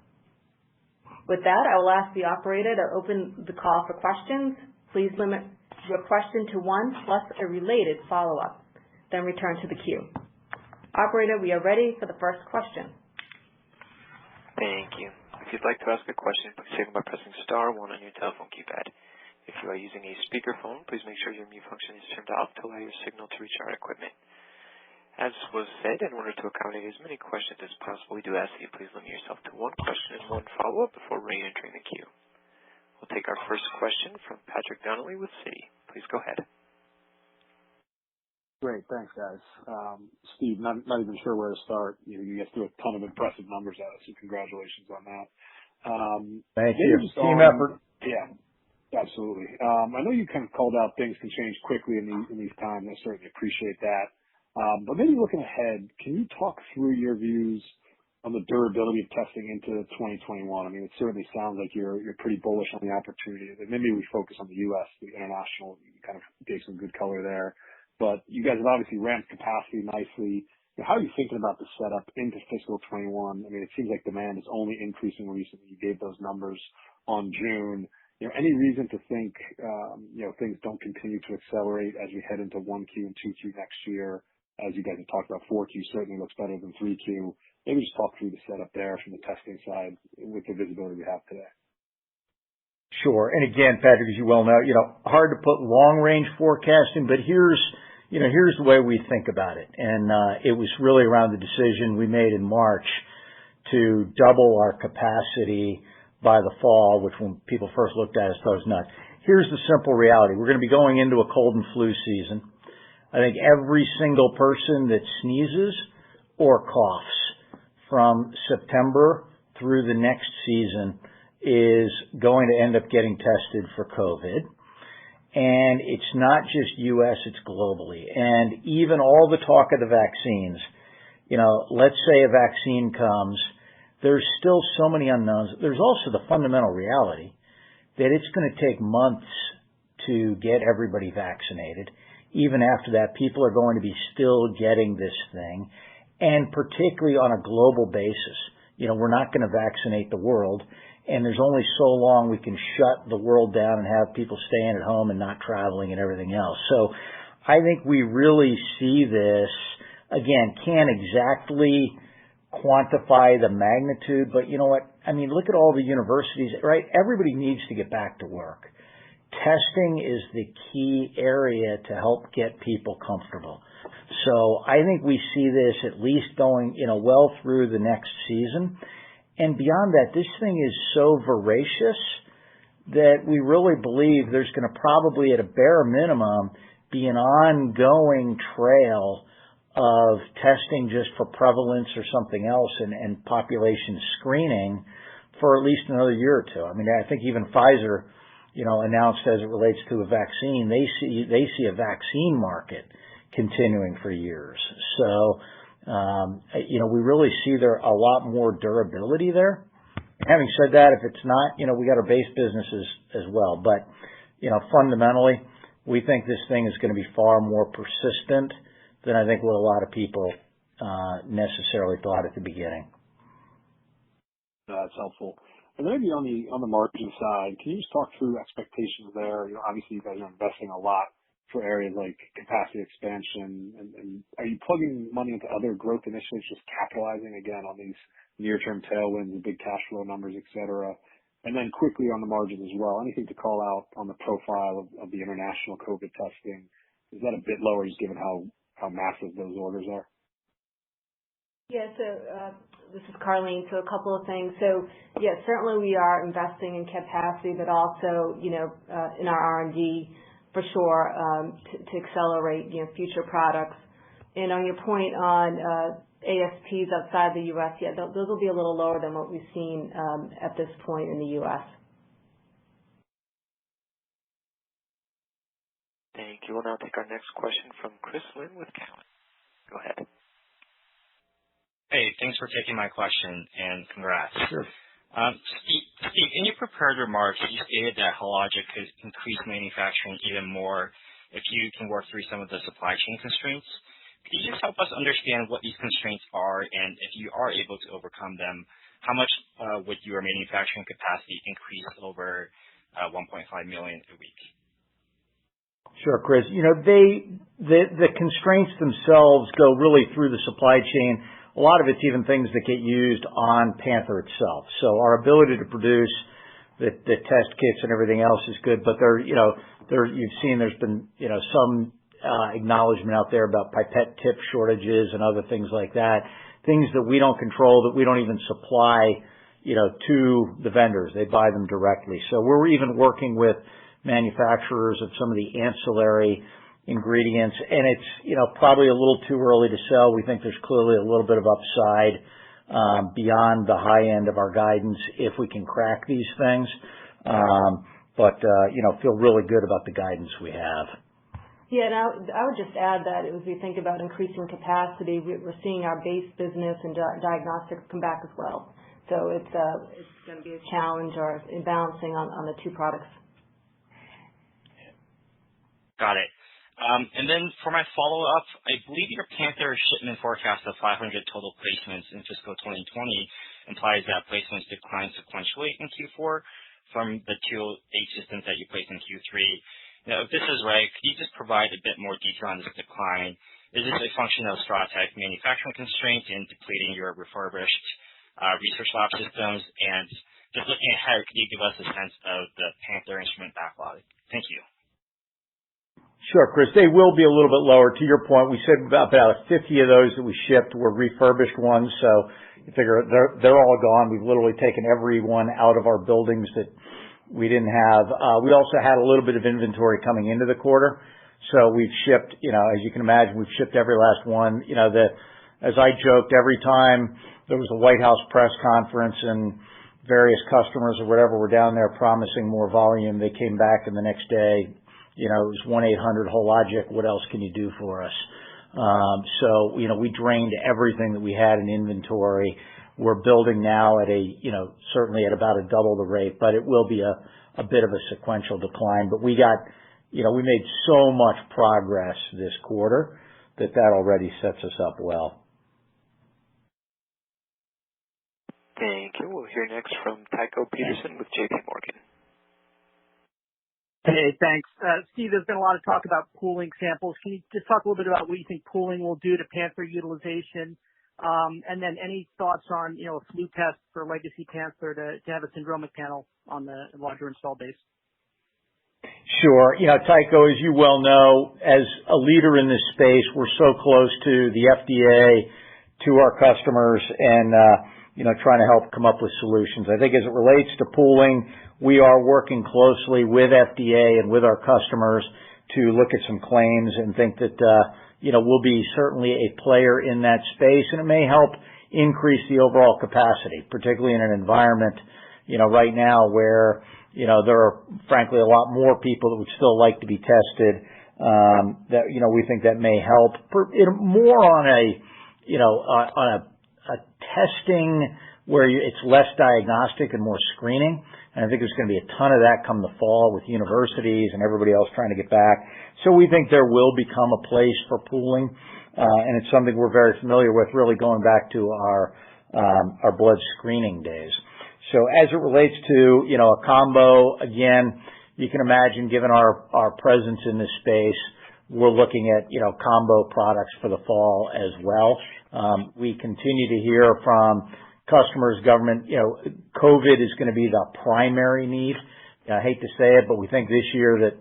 D: With that, I will ask the operator to open the call for questions. Please limit your question to one plus a related follow-up, then return to the queue. Operator, we are ready for the first question.
A: Thank you. If you'd like to ask a question, please signal by pressing *1 on your telephone keypad. If you are using a speakerphone, please make sure your mute function is turned off to allow your signal to reach our equipment. As was said, in order to accommodate as many questions as possible, we do ask that you please limit yourself to one question and one follow-up before re-entering the queue. We'll take our first question from Patrick Donnelly with Citi. Please go ahead.
E: Great. Thanks, guys. Steve, not even sure where to start. You guys threw a ton of impressive numbers at us, so congratulations on that.
C: Thank you. Team effort.
E: Yeah, absolutely. I know you kind of called out things can change quickly in these times. I certainly appreciate that. But maybe looking ahead, can you talk through your views on the durability of testing into 2021? I mean, it certainly sounds like you're pretty bullish on the opportunity. Maybe we focus on the U.S., the international. You kind of gave some good color there. But you guys have obviously ramped capacity nicely. How are you thinking about the setup into fiscal 21? I mean, it seems like demand is only increasing recently. You gave those numbers on June. Any reason to think, things don't continue to accelerate as we head into 1Q and 2Q next year? As you guys have talked about, 4Q certainly looks better than 3Q. Maybe just talk through the setup there from the testing side with the visibility we have today.
C: Sure. And again, Patrick, as you well know, hard to put long-range forecasting, but here's here's the way we think about it. And it was really around the decision we made in March to double our capacity by the fall, which when people first looked at us thought was nuts. Here's the simple reality. We're going to be going into a cold and flu season. I think every single person that sneezes or coughs from September through the next season is going to end up getting tested for COVID. And it's not just U.S., it's globally. And even all the talk of the vaccines, let's say a vaccine comes, there's still so many unknowns. There's also the fundamental reality that it's going to take months to get everybody vaccinated. Even after that, people are going to be still getting this thing, and particularly on a global basis. We're not going to vaccinate the world, and there's only so long we can shut the world down and have people staying at home and not traveling and everything else. So I think we really see this, again, can't exactly quantify the magnitude, but you know what? Look at all the universities, right? Everybody needs to get back to work. Testing is the key area to help get people comfortable. So I think we see this at least going, well through the next season. And beyond that, this thing is so voracious that we really believe there's going to probably, at a bare minimum, be an ongoing trail of testing just for prevalence or something else and population screening for at least another year or two. I think even Pfizer, announced as it relates to a vaccine, they see a vaccine market continuing for years. So, we really see there a lot more durability there. Having said that, if it's not, we got our base businesses as well. But, fundamentally, we think this thing is going to be far more persistent than I think what a lot of people necessarily thought at the beginning.
E: That's helpful. And then maybe on the margin side, can you just talk through expectations there? Obviously you guys are investing a lot for areas like capacity expansion, and are you plugging money into other growth initiatives, just capitalizing again on these near-term tailwinds and big cash flow numbers, et cetera? And then quickly on the margin as well, anything to call out on the profile of the international COVID testing? Is that a bit lower just given how massive those orders are?
D: Yeah, so this is Carleen. So a couple of things. So yeah, certainly we are investing in capacity, but also, in our R&D for sure, to accelerate, future products. And on your point on ASPs outside the U.S., yeah, those will be a little lower than what we've seen at this point in the U.S.
A: Thank you. We'll now take our next question from Chris Lynn with Cowen. Go ahead.
F: Hey, thanks for taking my question, and congrats.
C: Sure.
F: Steve, in your prepared remarks, you stated that Hologic could increase manufacturing even more if you can work through some of the supply chain constraints. Could you just help us understand what these constraints are, and if you are able to overcome them, how much would your manufacturing capacity increase over 1.5 million a week?
C: Sure, Chris. The constraints themselves go really through the supply chain. A lot of it's even things that get used on Panther itself. So our ability to produce the test kits and everything else is good, but you've seen there's been, some acknowledgement out there about pipette tip shortages and other things like that, things that we don't control, that we don't even supply, to the vendors. They buy them directly. So we're even working with manufacturers of some of the ancillary ingredients, and it's probably a little too early to sell. We think there's clearly a little bit of upside beyond the high end of our guidance if we can crack these things. But feel really good about the guidance we have.
D: Yeah, and I would just add that as we think about increasing capacity, we're seeing our base business and diagnostics come back as well. So it's going to be a challenge or in balancing on the two products.
F: Got it. And then for my follow-up, I believe your Panther shipment forecast of 500 total placements in fiscal 2020 implies that placements declined sequentially in Q4 from the 208 systems that you placed in Q3. If this is right, could you just provide a bit more detail on this decline? Is this a function of Stratec manufacturing constraints and depleting your refurbished research lab systems? And just looking ahead, could you give us a sense of the Panther instrument backlog? Thank you.
C: Sure, Chris. They will be a little bit lower. To your point, we said about 50 of those that we shipped were refurbished ones. So you figure they're all gone. We've literally taken every one out of our buildings that we didn't have. We also had a little bit of inventory coming into the quarter. So we've shipped, as you can imagine, we've shipped every last one. As I joked, every time there was a White House press conference and various customers or whatever were down there promising more volume, they came back and the next day, it was 1-800-HOLOGIC. What else can you do for us? So we drained everything that we had in inventory. We're building now at certainly at about a double the rate, but it will be a bit of a sequential decline. But we made so much progress this quarter that already sets us up well.
A: Thank you. We'll hear next from Tycho Peterson with J.P. Morgan.
G: Hey, thanks. Steve, there's been a lot of talk about pooling samples. Can you just talk a little bit about what you think pooling will do to Panther utilization? And then any thoughts on, a flu test for legacy Panther to have a syndromic panel on the larger install base?
C: Sure. Tycho, as you well know, as a leader in this space, we're so close to the FDA, to our customers, and trying to help come up with solutions. I think as it relates to pooling, we are working closely with FDA and with our customers to look at some claims and think that, we'll be certainly a player in that space, and it may help increase the overall capacity, particularly in an environment, right now where, there are frankly a lot more people that would still like to be tested, that, we think that may help more on a testing where it's less diagnostic and more screening. And I think there's going to be a ton of that come the fall with universities and everybody else trying to get back. So we think there will become a place for pooling, and it's something we're very familiar with, really going back to our blood screening days. So as it relates to, a combo, again, you can imagine given our presence in this space, we're looking at, combo products for the fall as well. We continue to hear from customers, government, COVID is going to be the primary need. I hate to say it, but we think this year that,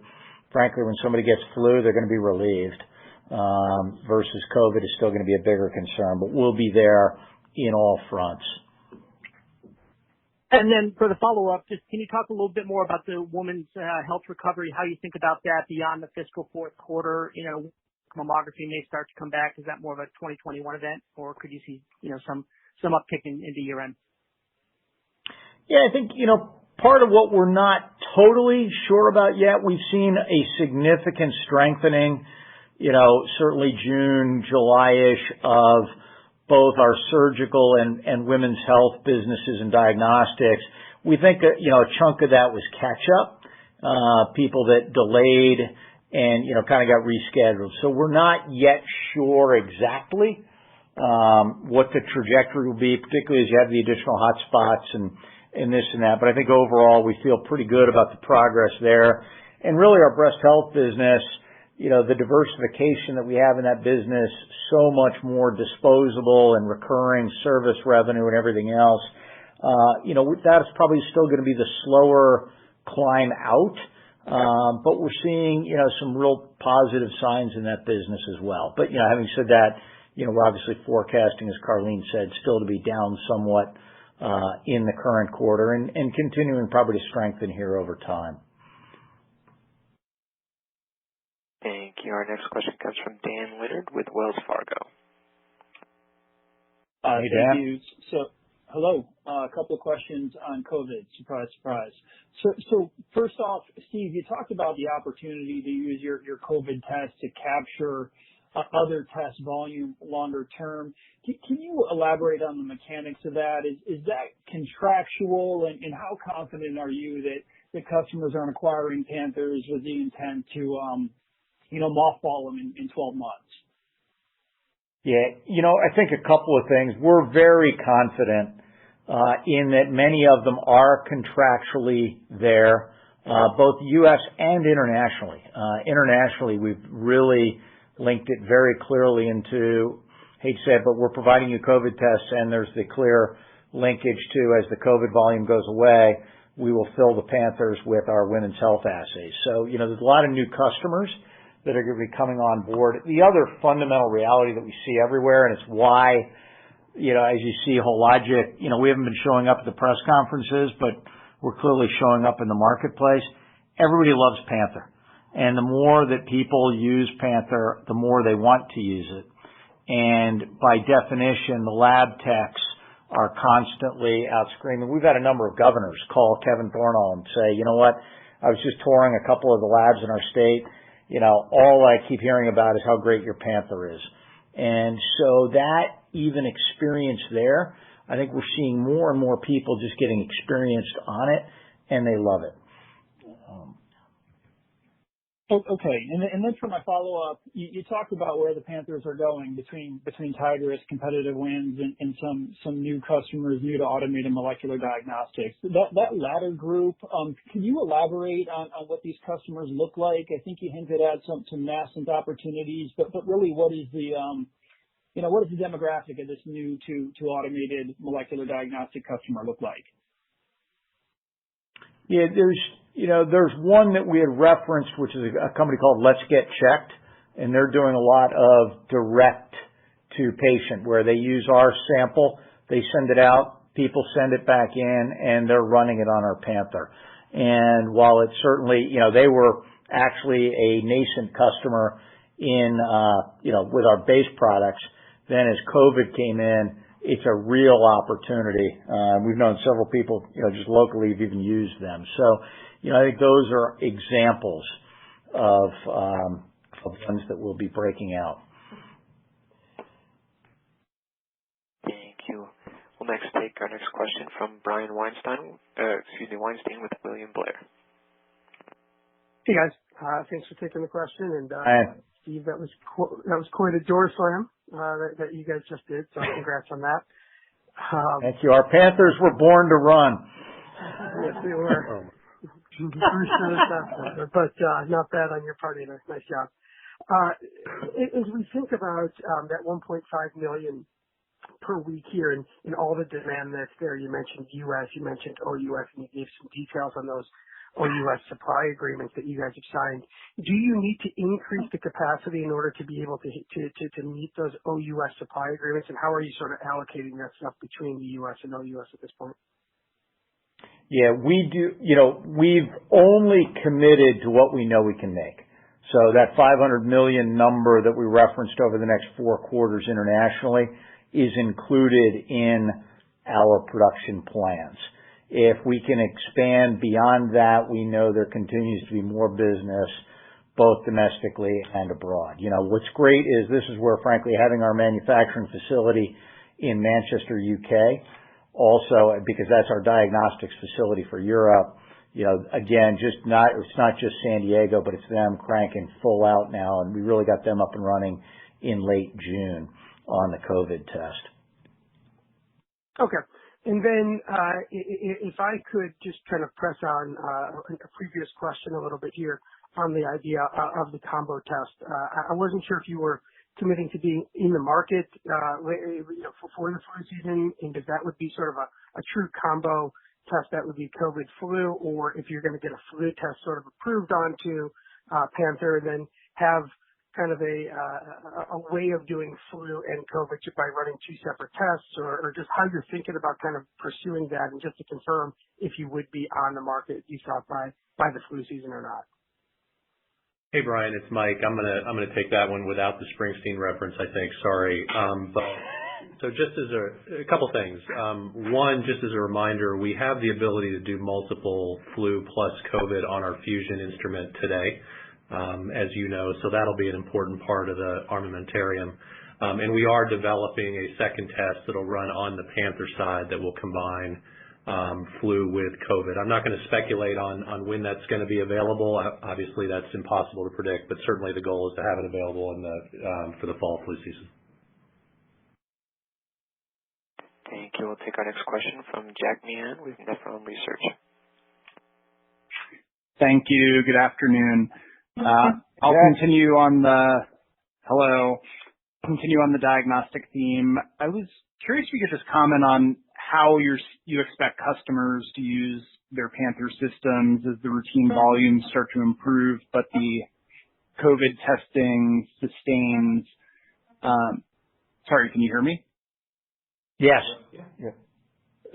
C: frankly, when somebody gets flu, they're going to be relieved, versus COVID is still going to be a bigger concern. But we'll be there in all fronts.
G: And then for the follow-up, just can you talk a little bit more about the women's health recovery, how you think about that beyond the fiscal fourth quarter? Mammography may start to come back. Is that more of a 2021 event, or could you see, some uptick into year end?
C: Yeah, I think, part of what we're not totally sure about yet, we've seen a significant strengthening, certainly June, July-ish of both our surgical and women's health businesses and diagnostics. We think that, a chunk of that was catch up, people that delayed and, kind of got rescheduled. So we're not yet sure exactly what the trajectory will be, particularly as you have the additional hot spots and this and that. But I think overall we feel pretty good about the progress there. And really our breast health business, the diversification that we have in that business, so much more disposable and recurring service revenue and everything else, that is probably still going to be the slower climb out. But we're seeing, some real positive signs in that business as well. But, having said that, we're obviously forecasting, as Karleen said, still to be down somewhat in the current quarter and continuing probably to strengthen here over time.
A: Thank you. Our next question comes from Dan Leonard with Wells Fargo.
C: Hey, Dan.
H: Thank you. So, hello. A couple of questions on COVID. Surprise, surprise. So first off, Steve, you talked about the opportunity to use your COVID test to capture other test volume longer term. Can you elaborate on the mechanics of that? Is that contractual, and how confident are you that the customers aren't acquiring Panthers with the intent to, mothball them in 12 months?
C: Yeah, I think a couple of things. We're very confident in that many of them are contractually there, both U.S. and internationally. Internationally, we've really linked it very clearly into, hate to say it, but we're providing you COVID tests, and there's the clear linkage to, as the COVID volume goes away, we will fill the Panthers with our women's health assays. So, there's a lot of new customers that are going to be coming on board. The other fundamental reality that we see everywhere, and it's why, as you see Hologic, we haven't been showing up at the press conferences, but we're clearly showing up in the marketplace. Everybody loves Panther. And the more that people use Panther, the more they want to use it. And by definition, the lab techs are constantly out screaming. We've had a number of governors call Kevin Thornall and say, you know what, I was just touring a couple of the labs in our state. All I keep hearing about is how great your Panther is. And so that even experience there, I think we're seeing more and more people just getting experienced on it, and they love it.
H: Okay, and then for my follow-up, you talked about where the Panthers are going between Tigris, competitive wins, and some new customers, new to automated molecular diagnostics. That latter group, can you elaborate on what these customers look like? I think you hinted at some nascent opportunities, but really, what is the what does the demographic of this new to automated molecular diagnostic customer look like?
C: Yeah, there's one that we had referenced, which is a company called Let's Get Checked, and they're doing a lot of direct to patient where they use our sample, they send it out, people send it back in, and they're running it on our Panther. And while it's certainly, they were actually a nascent customer in, with our base products, then as COVID came in, it's a real opportunity. We've known several people, just locally who've even used them. So, I think those are examples of ones that we'll be breaking out.
A: Thank you. We'll next take our next question from Brian Weinstein with William Blair.
I: Hey guys, thanks for taking the question. And Steve, that was quite a door slam that you guys just did. So congrats on that.
C: Thank you. Our Panthers were born to run.
I: Yes, they were. But not bad on your part either. Nice job. As we think about that 1.5 million per week here and all the demand that's there, you mentioned U.S., you mentioned OUS, and you gave some details on those OUS supply agreements that you guys have signed. Do you need to increase the capacity in order to be able to meet those OUS supply agreements? And how are you sort of allocating that stuff between the U.S. and OUS at this point?
C: Yeah, we do. We've only committed to what we know we can make. So that 500 million number that we referenced over the next 4 quarters internationally is included in our production plans. If we can expand beyond that, we know there continues to be more business both domestically and abroad. What's great is this is where, frankly, having our manufacturing facility in Manchester, UK, also because that's our diagnostics facility for Europe, again, it's not just San Diego, but it's them cranking full out now, and we really got them up and running in late June on the COVID test.
I: Okay. And then if I could just kind of press on a previous question a little bit here on the idea of the combo test. I wasn't sure if you were committing to being in the market for the flu season, and if that would be sort of a true combo test that would be COVID flu, or if you're going to get a flu test sort of approved onto Panther, then have kind of a way of doing flu and COVID by running 2 separate tests, or just how you're thinking about kind of pursuing that, and just to confirm if you would be on the market, you thought by the flu season or not.
B: Hey Brian, it's Mike. I'm gonna take that one without the Springsteen reference, I think. Sorry. But so just as a couple things. One, just as a reminder, we have the ability to do multiple flu plus COVID on our Fusion instrument today, as you know. So that'll be an important part of the armamentarium. And we are developing a second test that'll run on the Panther side that will combine flu with COVID. I'm not going to speculate on when that's going to be available. Obviously, that's impossible to predict, but certainly the goal is to have it available for the fall flu season.
A: Thank you. We'll take our next question from Jack Meehan with Nephron Research.
J: Thank you. Good afternoon. I'll continue on the diagnostic theme. I was curious if you could just comment on how you expect customers to use their Panther systems as the routine volumes start to improve, but the COVID testing sustains. Sorry, can you hear me?
C: Yes.
B: Yeah.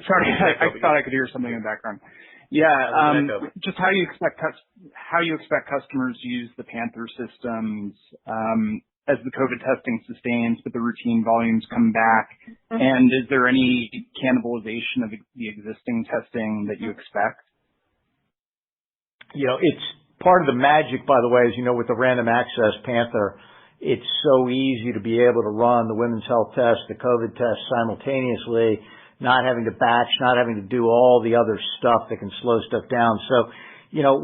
J: Sorry, I thought I could hear something in the background. Yeah, just how you expect customers to use the Panther systems as the COVID testing sustains, but the routine volumes come back. And is there any cannibalization of the existing testing that you expect?
C: It's part of the magic, by the way, as you know, with the random access Panther. It's so easy to be able to run the women's health test, the COVID test simultaneously, not having to batch, not having to do all the other stuff that can slow stuff down. So,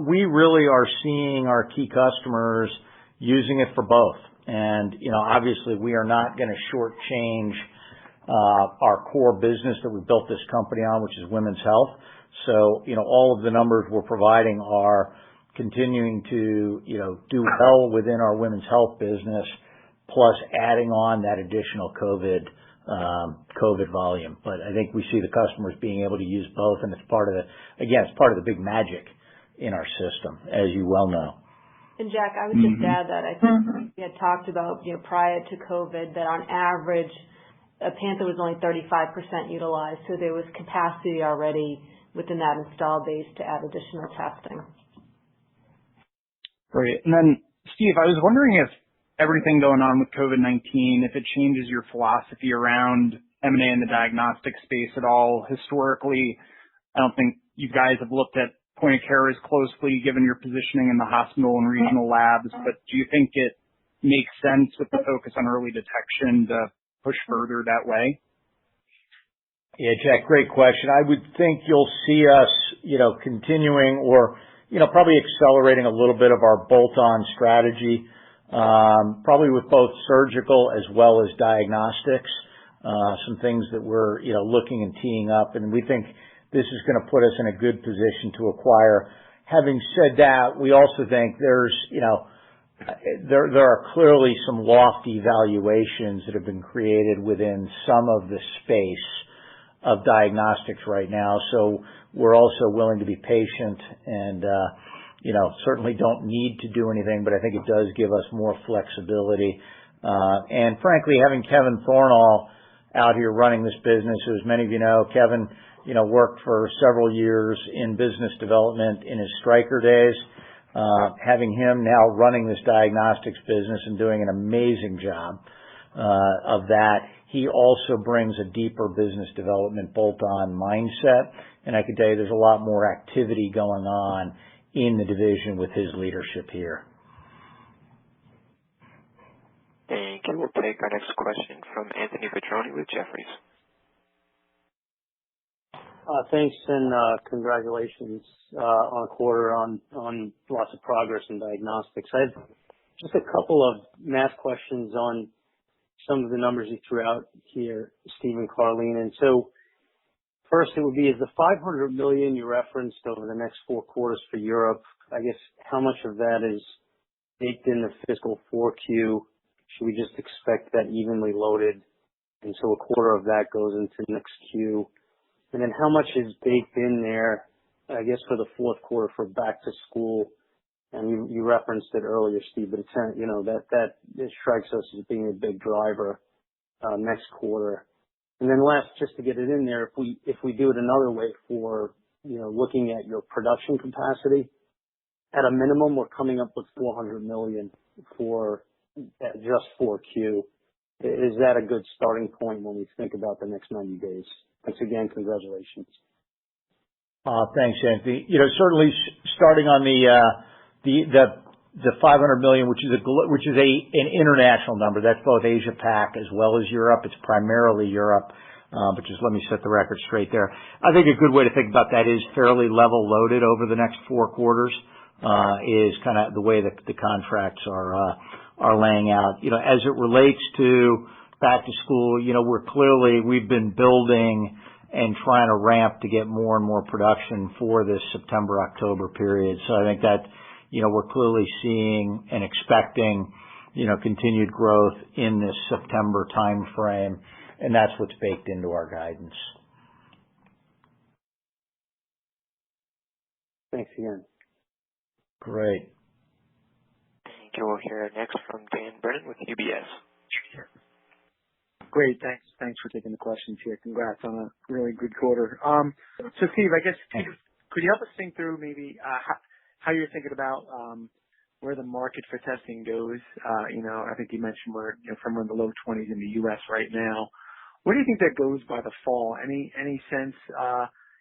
C: we really are seeing our key customers using it for both. And, obviously we are not going to shortchange our core business that we built this company on, which is women's health. So, all of the numbers we're providing are continuing to, do well within our women's health business, plus adding on that additional COVID volume. But I think we see the customers being able to use both, and it's part of the big magic in our system, as you well know.
D: And Jack, I would just add that I think we had talked about, prior to COVID, that on average, Panther was only 35% utilized, so there was capacity already within that install base to add additional testing.
J: Great. And then, Steve, I was wondering if everything going on with COVID-19, if it changes your philosophy around M&A in the diagnostic space at all. Historically, I don't think you guys have looked at point of care as closely given your positioning in the hospital and regional labs, but do you think it makes sense with the focus on early detection to push further that way?
C: Yeah, Jack, great question. I would think you'll see us, continuing or, probably accelerating a little bit of our bolt-on strategy, probably with both surgical as well as diagnostics, some things that we're, looking and teeing up, and we think this is going to put us in a good position to acquire. Having said that, we also think there's, there are clearly some lofty valuations that have been created within some of the space of diagnostics right now. So we're also willing to be patient and, certainly don't need to do anything, but I think it does give us more flexibility. And frankly, having Kevin Thornall out here running this business, who, as many of you know, Kevin, worked for several years in business development in his Stryker days. Having him now running this diagnostics business and doing an amazing job of that. He also brings a deeper business development bolt-on mindset, and I can tell you there's a lot more activity going on in the division with his leadership here.
A: Thank you. We'll take our next question from Anthony Petroni with Jefferies.
K: Thanks, and congratulations on a quarter on lots of progress in diagnostics. I have just a couple of math questions on some of the numbers you threw out here, Steve and Carleen. And so first it would be, is the $500 million you referenced over the next 4 quarters for Europe, I guess how much of that is baked in the fiscal 4Q? Should we just expect that evenly loaded, and so a quarter of that goes into next Q? And then how much is baked in there, I guess, for the fourth quarter for back to school? And you referenced it earlier, Steve, but it's, that it strikes us as being a big driver next quarter. And then last, just to get it in there, if we do it another way for, looking at your production capacity, at a minimum, we're coming up with $400 million for just 4Q. Is that a good starting point when we think about the next 90 days? Once again, congratulations.
C: Thanks, Anthony. Certainly starting on the $500 million, which is an international number. That's both Asia Pac as well as Europe. It's primarily Europe, but just let me set the record straight there. I think a good way to think about that is fairly level loaded over the next 4 quarters. Is kind of the way that the contracts are laying out. As it relates to back to school, we've been building and trying to ramp to get more and more production for this September-October period. So I think that, we're clearly seeing and expecting, continued growth in this September time frame, and that's what's baked into our guidance.
K: Thanks again.
C: Great.
A: Thank you. We'll hear next from Dan Brennan with UBS.
L: Great. Thanks for taking the questions here. Congrats on a really good quarter. So Steve, I guess, could you help us think through maybe how you're thinking about where the market for testing goes? I think you mentioned we're somewhere in the low 20s in the U.S. right now. Where do you think that goes by the fall? Any sense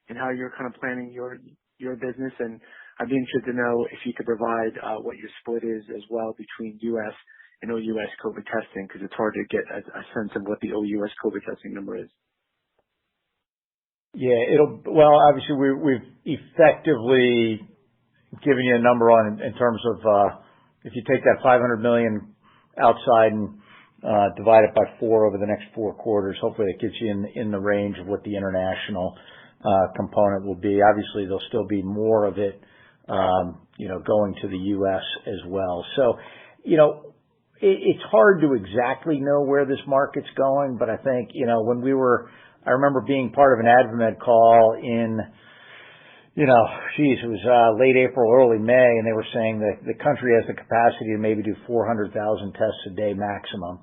L: in how you're kind of planning your business? And I'd be interested to know if you could provide what your split is as well between U.S. and OUS COVID testing, because it's hard to get a sense of what the OUS COVID testing number is.
C: Yeah, obviously we've effectively given you a number on in terms of if you take that $500 million outside and divide it by 4 over the next 4 quarters, hopefully it gets you in the range of what the international component will be. Obviously, there'll still be more of it, going to the U.S. as well. So, it's hard to exactly know where this market's going, but I think, I remember being part of an AdvaMed call in, it was late April, early May, and they were saying that the country has the capacity to maybe do 400,000 tests a day maximum.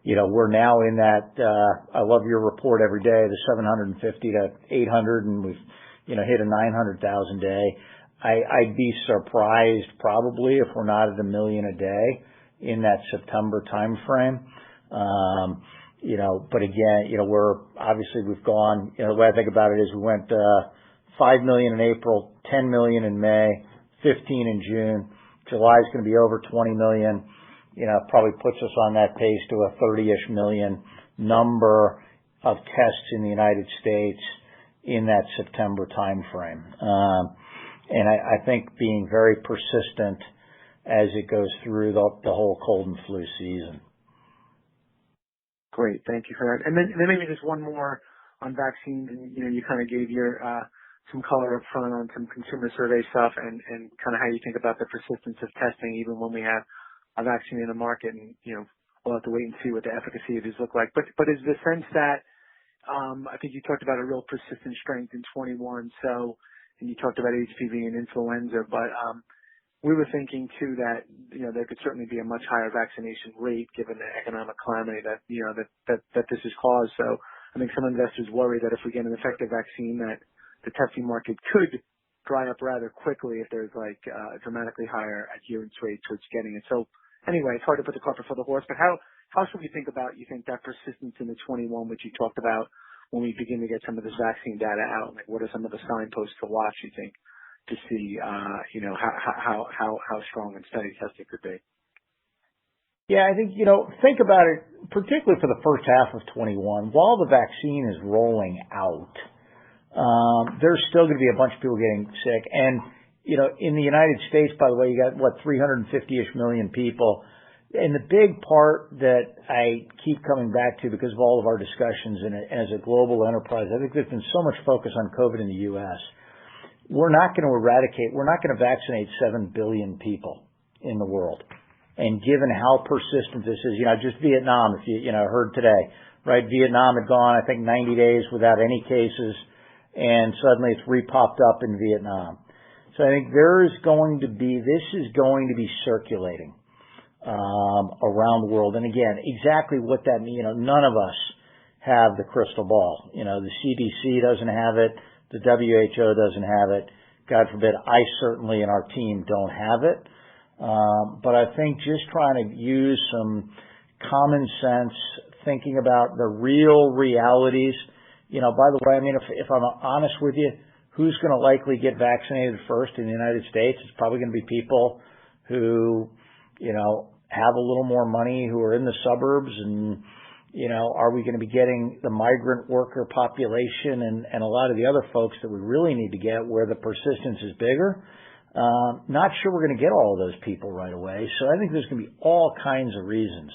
C: We're now in that, I love your report every day, the 750 to 800, and we've, hit a 900,000 day. I'd be surprised probably if we're not at 1 million a day in that September timeframe. But again, we've gone, the way I think about it is we went, 5 million in April, 10 million in May, 15 in June. July is going to be over 20 million. Probably puts us on that pace to a 30-ish million number of tests in the United States in that September timeframe. And I think being very persistent as it goes through the whole cold and flu season.
L: Great. Thank you for that. And then maybe just one more on vaccines. And, you kind of gave your some color up front on some consumer survey stuff and kind of how you think about the persistence of testing even when we have a vaccine in the market, and we'll have to wait and see what the efficacy of these look like. But is the sense that I think you talked about a real persistent strength in 21, and you talked about HPV and influenza, but we were thinking too that there could certainly be a much higher vaccination rate given the economic calamity that that this has caused. So I think some investors worry that if we get an effective vaccine, that the testing market could dry up rather quickly if there's like a dramatically higher adherence rate towards getting it. So anyway, it's hard to put the cart before the horse, but how should we think about, you think, that persistence in the 21, which you talked about when we begin to get some of this vaccine data out? Like, what are some of the signposts to watch, you think, to see, how strong and steady testing could be?
C: Yeah, I think, think about it, particularly for the first half of 21, while the vaccine is rolling out, there's still going to be a bunch of people getting sick. And, in the United States, by the way, you got 350-ish million people. And the big part that I keep coming back to because of all of our discussions and as a global enterprise, I think there's been so much focus on COVID in the U.S. We're not going to vaccinate 7 billion people in the world. And given how persistent this is, just Vietnam, if you heard today, right? Vietnam had gone, I think, 90 days without any cases, and suddenly it's repopped up in Vietnam. So I think this is going to be circulating around the world. And again, exactly what that means, none of us have the crystal ball. The CDC doesn't have it. The WHO doesn't have it. God forbid, I certainly and our team don't have it. But I think just trying to use some common sense, thinking about the real realities. By the way, if I'm honest with you, who's going to likely get vaccinated first in the United States? It's probably going to be people who, have a little more money, who are in the suburbs, and, are we going to be getting the migrant worker population and a lot of the other folks that we really need to get where the persistence is bigger? Not sure we're going to get all of those people right away. So I think there's going to be all kinds of reasons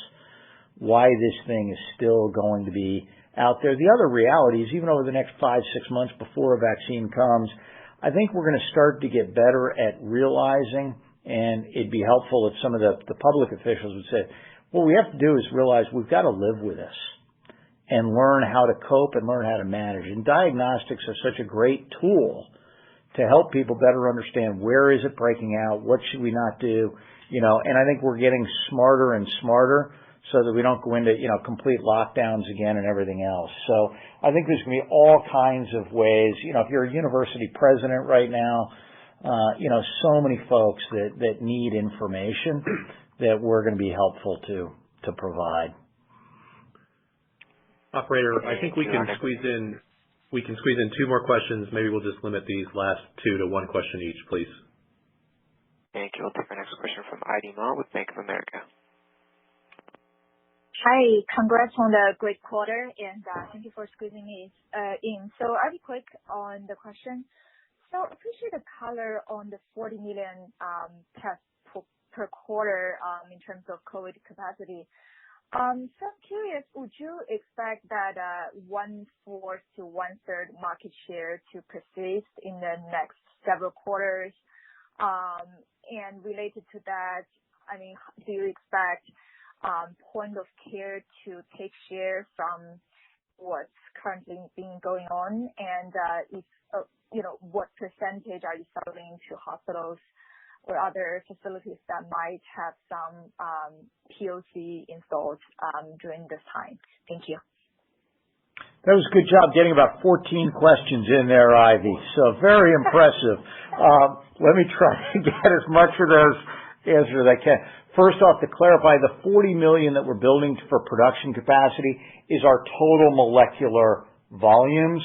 C: why this thing is still going to be out there. The other reality is even over the next 5-6 months before a vaccine comes, I think we're going to start to get better at realizing, and it'd be helpful if some of the public officials would say, what we have to do is realize we've got to live with this and learn how to cope and learn how to manage. And diagnostics are such a great tool to help people better understand where is it breaking out, what should we not do, and I think we're getting smarter and smarter so that we don't go into, complete lockdowns again and everything else. So I think there's going to be all kinds of ways. If you're a university president right now, so many folks that need information that we're going to be helpful to provide.
B: Operator, I think we can squeeze in 2 more questions. Maybe we'll just limit these last 2 to 1 question each, please.
A: Thank you. We'll take our next question from Heidi Ma with Bank of America.
M: Hi, congrats on the great quarter, and thank you for squeezing me in. So I'll be quick on the question. So appreciate the color on the 40 million tests per quarter in terms of COVID capacity. So I'm curious, would you expect that 1/4 to 1/3 market share to persist in the next several quarters? And related to that, do you expect point of care to take share from what's currently been going on? And if what percentage are you selling to hospitals or other facilities that might have some POC installed during this time? Thank you.
C: That was a good job getting about 14 questions in there, Ivy. So very impressive. Let me try to get as much of those answers as I can. First off, to clarify, the 40 million that we're building for production capacity is our total molecular volumes,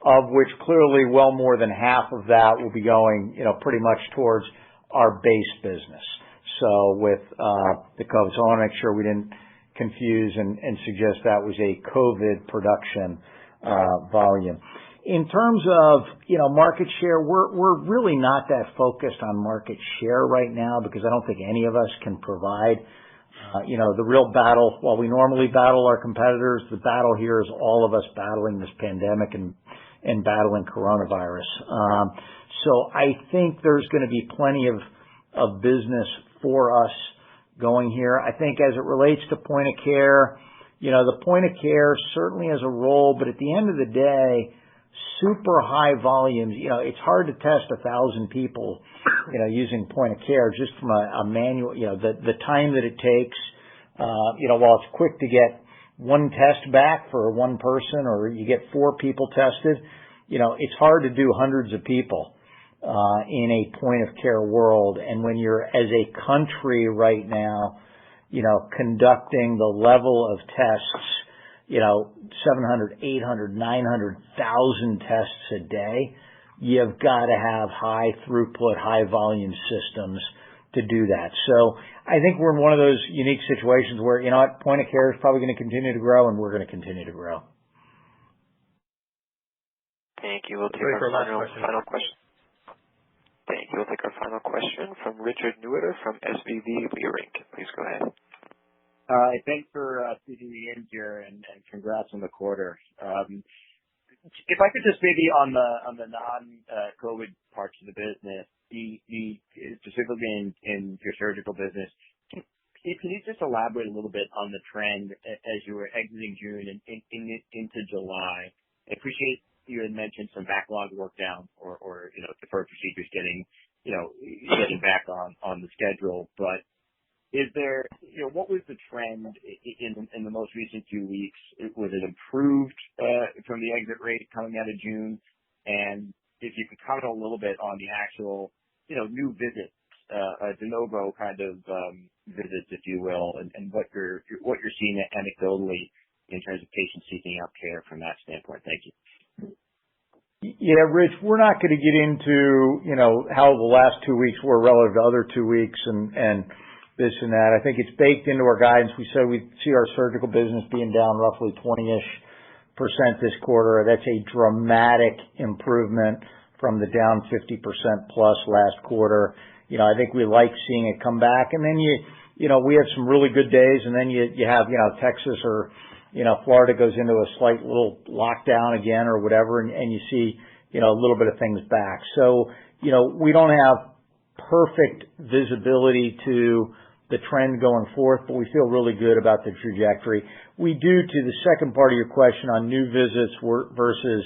C: of which clearly well more than half of that will be going, pretty much towards our base business. So with the COVID, so I want to make sure we didn't confuse and suggest that was a COVID production volume. In terms of, market share, we're really not that focused on market share right now because I don't think any of us can provide, the real battle. While we normally battle our competitors, the battle here is all of us battling this pandemic and battling coronavirus. So I think there's going to be plenty of business for us going here. I think as it relates to point of care, the point of care certainly has a role, but at the end of the day, super high volumes, it's hard to test 1,000 people, using point of care just from a manual, the time that it takes, while it's quick to get one test back for one person or you get 4 people tested, it's hard to do hundreds of people in a point of care world. And when you're as a country right now, conducting the level of tests, 700, 800, 900,000 tests a day, you've got to have high throughput, high volume systems to do that. So I think we're in one of those unique situations where, point of care is probably going to continue to grow and we're going to continue to grow.
A: Thank you. We'll take our final question. Thank you. We'll take our final question from Richard Newitter from SVB Leerink. Please go ahead.
N: Thanks for squeezing me in here, and congrats on the quarter. If I could just maybe on the non-COVID parts of the business, specifically in your surgical business, can you just elaborate a little bit on the trend as you were exiting June and into July? I appreciate you had mentioned some backlog work down or deferred procedures getting back on the schedule, but is there, what was the trend in the most recent few weeks? Was it improved from the exit rate coming out of June? And if you could comment a little bit on the actual, new visits, de novo kind of visits, if you will, and what you're seeing anecdotally in terms of patients seeking out care from that standpoint. Thank you.
C: Yeah, Rich, we're not going to get into, how the last 2 weeks were relative to other 2 weeks and this and that. I think it's baked into our guidance. We said we'd see our surgical business being down roughly 20-ish% this quarter. That's a dramatic improvement from the down 50% plus last quarter. I think we like seeing it come back. And then we have some really good days, and then you have, Texas or, Florida goes into a slight little lockdown again or whatever, and you see, a little bit of things back. So, we don't have perfect visibility to the trend going forth, but we feel really good about the trajectory. We do, to the second part of your question on new visits versus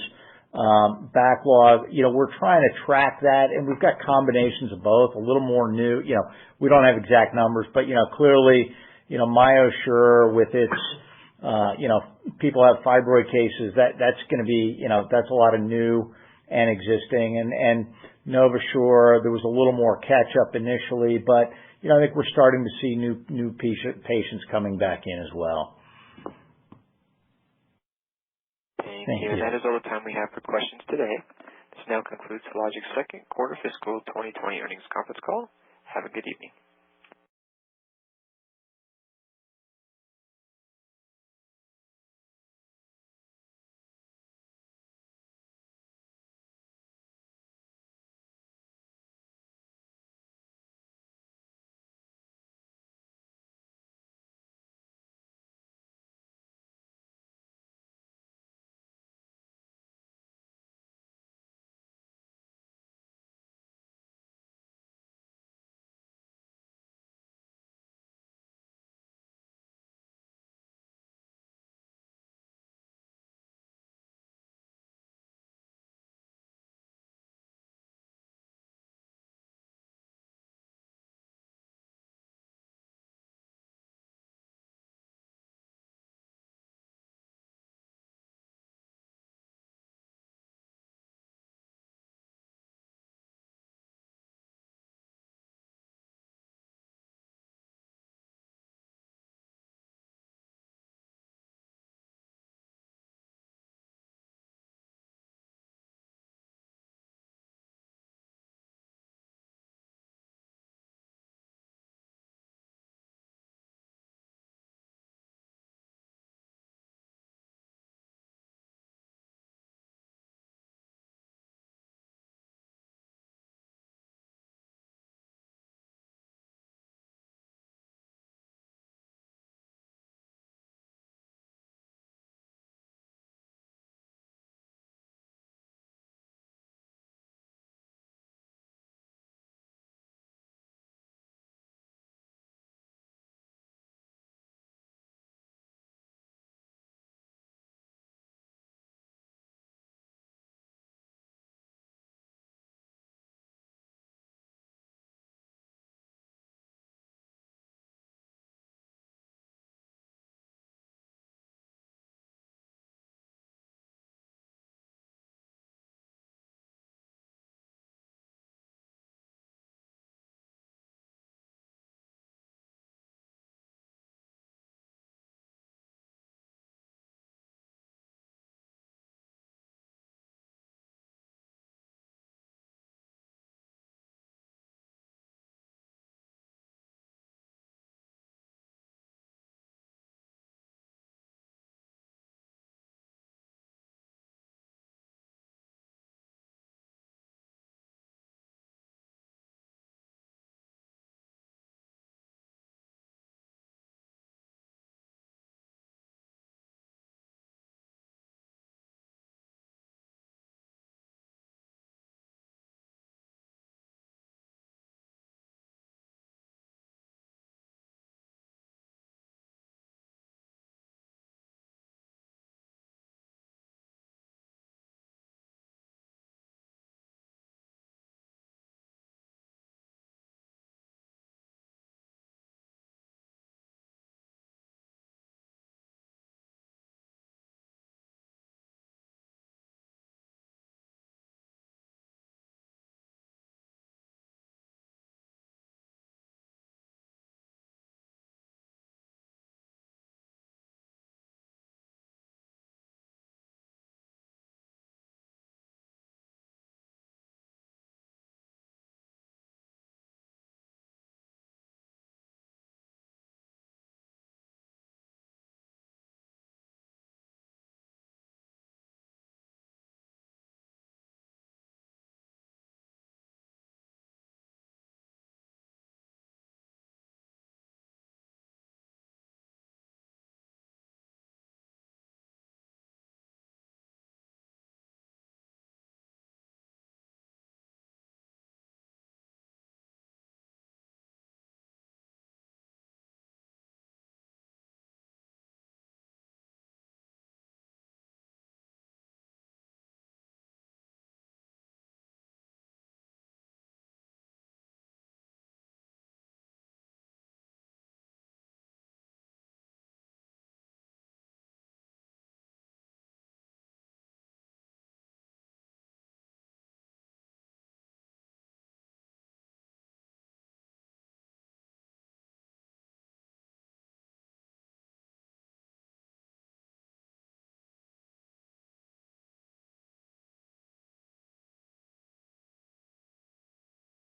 C: backlog. We're trying to track that, and we've got combinations of both, a little more new. We don't have exact numbers, but, clearly, MyoSure with its, people have fibroid cases, that's going to be, that's a lot of new and existing. And NovaSure, there was a little more catch up initially, but, I think we're starting to see new patients coming back in as well.
A: Thank you. That is all the time we have for questions today. This now concludes Hologic's second quarter fiscal 2020 earnings conference call. Have a good evening.